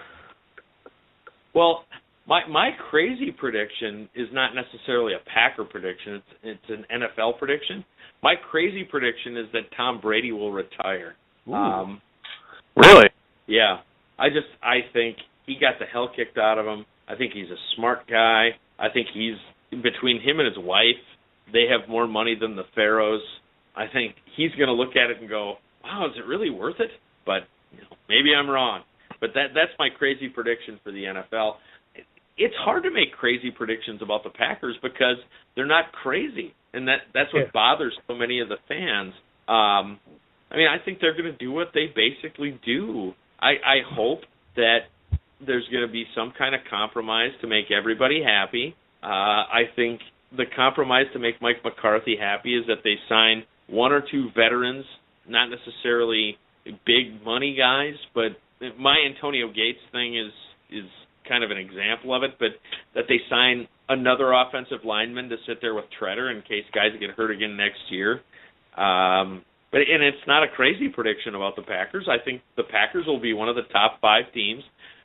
[SPEAKER 7] Well, my crazy prediction is not necessarily a Packer prediction. It's an NFL prediction. My crazy prediction is that Tom Brady will retire.
[SPEAKER 12] Really?
[SPEAKER 7] Yeah. I think he got the hell kicked out of him. I think he's a smart guy. I think he's, between him and his wife, they have more money than the Pharaohs. I think he's going to look at it and go, wow, is it really worth it? But maybe I'm wrong. But that's my crazy prediction for the NFL. It's hard to make crazy predictions about the Packers because they're not crazy, and that's what bothers so many of the fans. I mean, I think they're going to do what they basically do. I hope that there's going to be some kind of compromise to make everybody happy. I think the compromise to make Mike McCarthy happy is that they sign one or two veterans, not necessarily big money guys, but my Antonio Gates thing is kind of an example of it, but that they sign another offensive lineman to sit there with Treader in case guys get hurt again next year. But it's not a crazy prediction about the Packers. I think the Packers will be one of the top 5 teams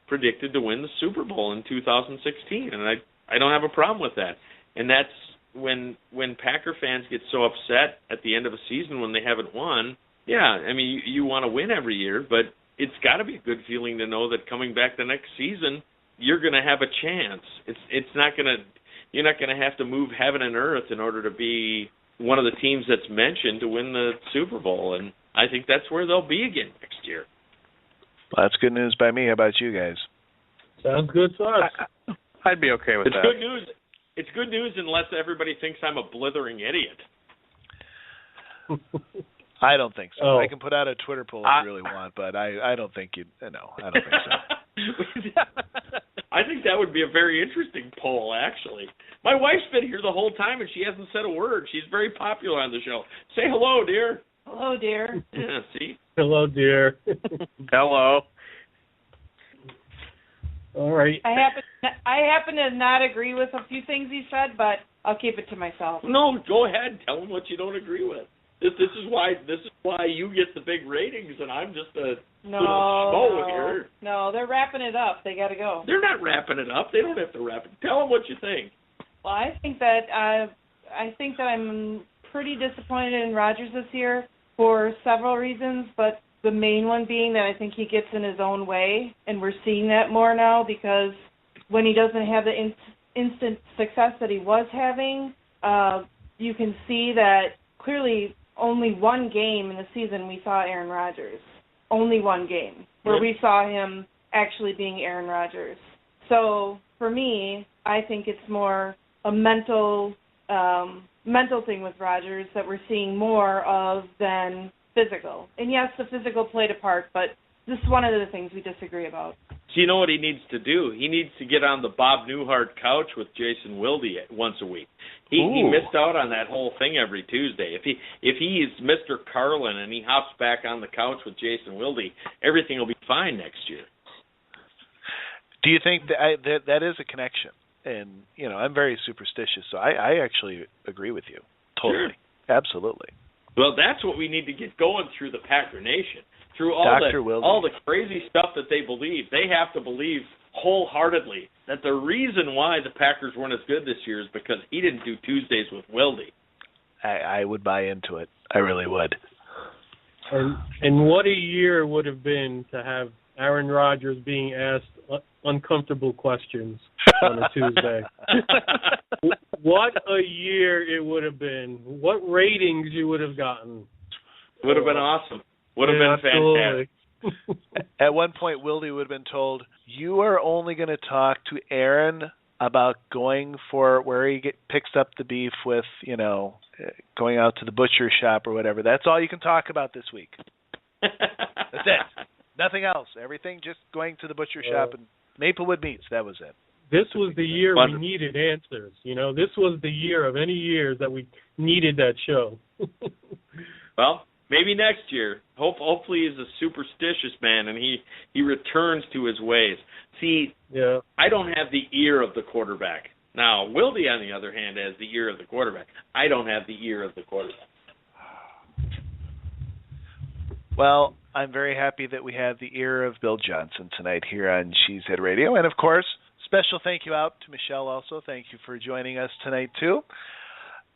[SPEAKER 7] predicted to win the Super Bowl in 2016, and I don't have a problem with that. And that's when Packer fans get so upset at the end of a season when they haven't won. Yeah, I mean, you want to win every year, but it's got to be a good feeling to know that coming back the next season, you're going to have a chance. You're not going to have to move heaven and earth in order to be one of the teams that's mentioned to win the Super Bowl, and I think that's where they'll be again next year.
[SPEAKER 4] Well, that's good news by me. How about you guys?
[SPEAKER 6] Sounds good to us.
[SPEAKER 12] I'd be okay with that.
[SPEAKER 7] Good news. It's good news unless everybody thinks I'm a blithering idiot.
[SPEAKER 4] I don't think so. I can put out a Twitter poll if you really want, but I don't think you. No, I don't think so.
[SPEAKER 7] I think that would be a very interesting poll, actually. My wife's been here the whole time, and she hasn't said a word. She's very popular on the show. Say hello, dear.
[SPEAKER 13] Hello, dear.
[SPEAKER 7] Yeah, see?
[SPEAKER 6] Hello, dear.
[SPEAKER 12] Hello.
[SPEAKER 6] All right.
[SPEAKER 13] I happen to not agree with a few things he said, but I'll keep it to myself.
[SPEAKER 7] No, go ahead. Tell him what you don't agree with. This is why you get the big ratings, and I'm just a schmo here.
[SPEAKER 13] No, they're wrapping it up. They got to go.
[SPEAKER 7] They're not wrapping it up. They don't have to wrap it. Tell them what you think.
[SPEAKER 13] Well, I think that I'm pretty disappointed in Rodgers this year for several reasons, but the main one being that I think he gets in his own way, and we're seeing that more now because when he doesn't have the instant success that he was having, you can see that clearly only one game in the season we saw Aaron Rodgers. Only one game where we saw him actually being Aaron Rodgers. So for me, I think it's more a mental thing with Rodgers that we're seeing more of than physical. And yes, the physical played a part, but this is one of the things we disagree about.
[SPEAKER 7] So you know what he needs to do? He needs to get on the Bob Newhart couch with Jason Wilde once a week. He missed out on that whole thing every Tuesday. If he is Mr. Carlin and he hops back on the couch with Jason Wilde, everything will be fine next year.
[SPEAKER 4] Do you think that is a connection? And, you know, I'm very superstitious, so I actually agree with you. Totally. Sure. Absolutely.
[SPEAKER 7] Well, that's what we need to get going through the Packer Nation. Through all the crazy stuff that they believe. They have to believe wholeheartedly that the reason why the Packers weren't as good this year is because he didn't do Tuesdays with Wilde.
[SPEAKER 4] I would buy into it. I really would.
[SPEAKER 6] And what a year it would have been to have Aaron Rodgers being asked uncomfortable questions on a Tuesday. What a year it would have been. What ratings you would have gotten.
[SPEAKER 7] It would have been awesome. Would have been
[SPEAKER 4] fantastic. At one point, Wilde would have been told, you are only going to talk to Aaron about going for where he picks up the beef with, you know, going out to the butcher shop or whatever. That's all you can talk about this week. That's it. Nothing else. Everything just going to the butcher shop and Maplewood Meats. That was it.
[SPEAKER 6] This was the year we needed answers. You know, this was the year of any years that we needed that show.
[SPEAKER 7] Well, maybe next year. Hopefully he's a superstitious man and he returns to his ways. See, I don't have the ear of the quarterback. Now, Wilde, on the other hand, has the ear of the quarterback. I don't have the ear of the quarterback.
[SPEAKER 4] Well, I'm very happy that we have the ear of Bill Johnson tonight here on Cheesehead Radio. And, of course, special thank you out to Michelle also. Thank you for joining us tonight, too.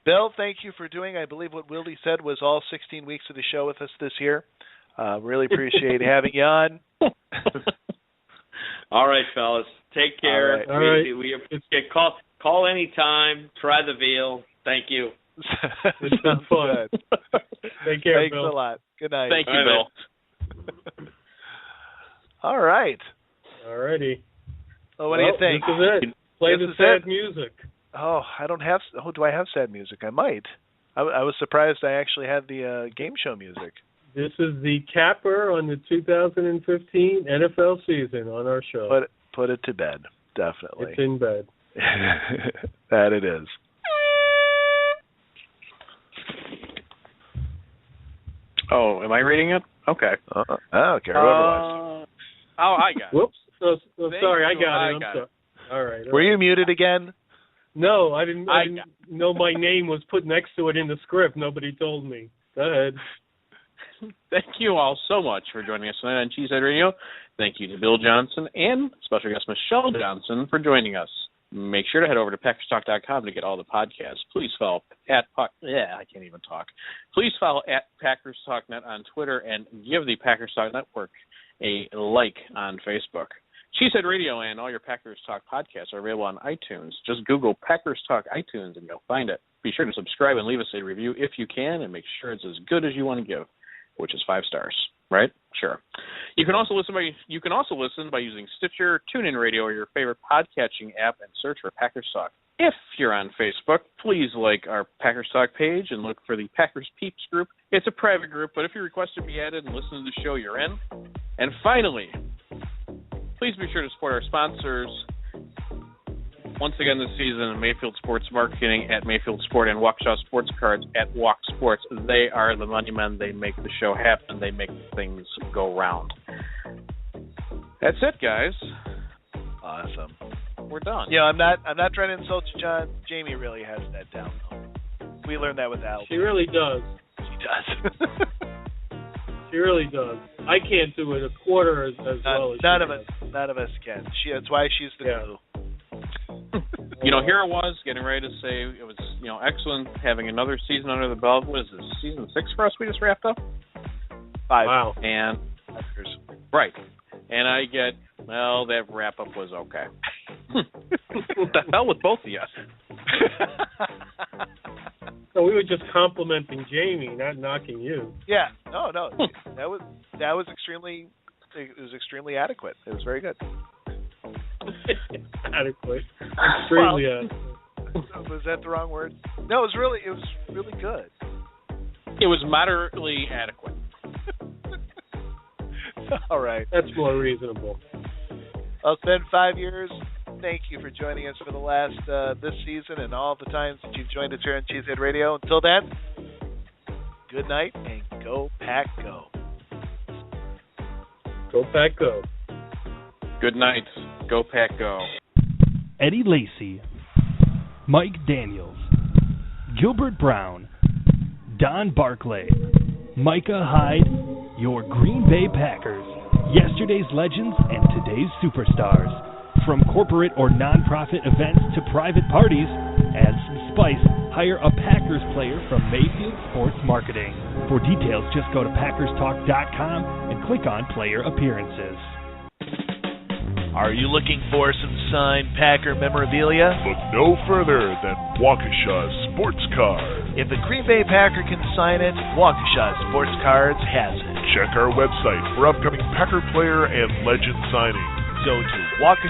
[SPEAKER 4] Bill, thank you for doing, I believe what Wilde said was all 16 weeks of the show with us this year. Really appreciate having you on.
[SPEAKER 7] All right, fellas. Take care.
[SPEAKER 6] All right.
[SPEAKER 7] We appreciate call anytime. Try the veal. Thank you.
[SPEAKER 6] It's been fun. Take care,
[SPEAKER 4] Thanks
[SPEAKER 6] Bill.
[SPEAKER 4] a lot. Good night.
[SPEAKER 7] Thank you, Bill.
[SPEAKER 4] All right.
[SPEAKER 6] All righty.
[SPEAKER 4] Well, what do you think?
[SPEAKER 6] This is it. Play the sad music.
[SPEAKER 4] Oh, I don't have. Oh, do I have sad music? I might. I was surprised I actually had the game show music.
[SPEAKER 6] This is the capper on the 2015 NFL season on our show.
[SPEAKER 4] Put it to bed, definitely.
[SPEAKER 6] It's in bed.
[SPEAKER 4] That it is.
[SPEAKER 12] Oh, am I reading it? Okay.
[SPEAKER 4] I don't care. Whoever wants.
[SPEAKER 12] I got it.
[SPEAKER 6] Whoops. Sorry, I got it. I'm sorry. All right.
[SPEAKER 4] Were you muted again?
[SPEAKER 6] No, I didn't know my name was put next to it in the script. Nobody told me. Go ahead.
[SPEAKER 12] Thank you all so much for joining us tonight on Cheesehead Radio. Thank you to Bill Johnson and special guest Michelle Johnson for joining us. Make sure to head over to PackersTalk.com to get all the podcasts. Please follow Please follow at Packers Talk Net on Twitter and give the Packers Talk Network a like on Facebook. Cheesehead Radio and all your Packers Talk podcasts are available on iTunes. Just Google Packers Talk iTunes and you'll find it. Be sure to subscribe and leave us a review if you can, and make sure it's as good as you want to give, which is 5 stars. Right? Sure. You can also listen by using Stitcher, TuneIn Radio, or your favorite podcatching app and search for Packers Talk. If you're on Facebook, please like our Packers Talk page and look for the Packers Peeps group. It's a private group, but if you request to be added and listen to the show, you're in. And finally, please be sure to support our sponsors. Once again this season, Mayfield Sports Marketing at Mayfield Sport and Waukesha Sports Cards at Walk Sports. They are the money men. They make the show happen. They make things go round. That's it, guys.
[SPEAKER 4] Awesome.
[SPEAKER 12] We're done.
[SPEAKER 4] Yeah, I'm not trying to insult you, John. Jamie really has that down. We learned that with Al.
[SPEAKER 6] She really does.
[SPEAKER 4] She does.
[SPEAKER 6] She really does. I can't do it a quarter as well as
[SPEAKER 4] none of us can. That's why she's the glue.
[SPEAKER 12] Here it was, getting ready to say it was, excellent having another season under the belt. What is this, season 6 for us we just wrapped up?
[SPEAKER 4] 5.
[SPEAKER 6] Wow.
[SPEAKER 12] And, right. And I get, that wrap-up was okay.
[SPEAKER 3] What the hell with both of you?
[SPEAKER 6] So we were just complimenting Jamie, not knocking you.
[SPEAKER 4] Yeah. No. That was extremely adequate. It was very good.
[SPEAKER 6] Adequate. Extremely adequate.
[SPEAKER 4] Was that the wrong word? No, it was really good.
[SPEAKER 12] It was moderately adequate.
[SPEAKER 4] All right.
[SPEAKER 6] That's more reasonable.
[SPEAKER 4] Well, it's been 5 years. Thank you for joining us for the last this season and all the times that you've joined us here on Cheesehead Radio. Until then, good night and go Pack Go.
[SPEAKER 6] Go Pack Go.
[SPEAKER 12] Good night. Go Pack Go.
[SPEAKER 3] Eddie Lacy, Mike Daniels, Gilbert Brown, Don Barclay, Micah Hyde, your Green Bay Packers, yesterday's legends and today's superstars. From corporate or non-profit events to private parties, add some spice, hire a Packers player from Mayfield Sports Marketing. For details, just go to PackersTalk.com and click on Player Appearances.
[SPEAKER 4] Are you looking for some signed Packer memorabilia?
[SPEAKER 2] Look no further than Waukesha Sports Card.
[SPEAKER 4] If the Green Bay Packer can sign it, Waukesha Sports Cards has it.
[SPEAKER 2] Check our website for upcoming Packer player and legend signings.
[SPEAKER 4] Go to Waukesha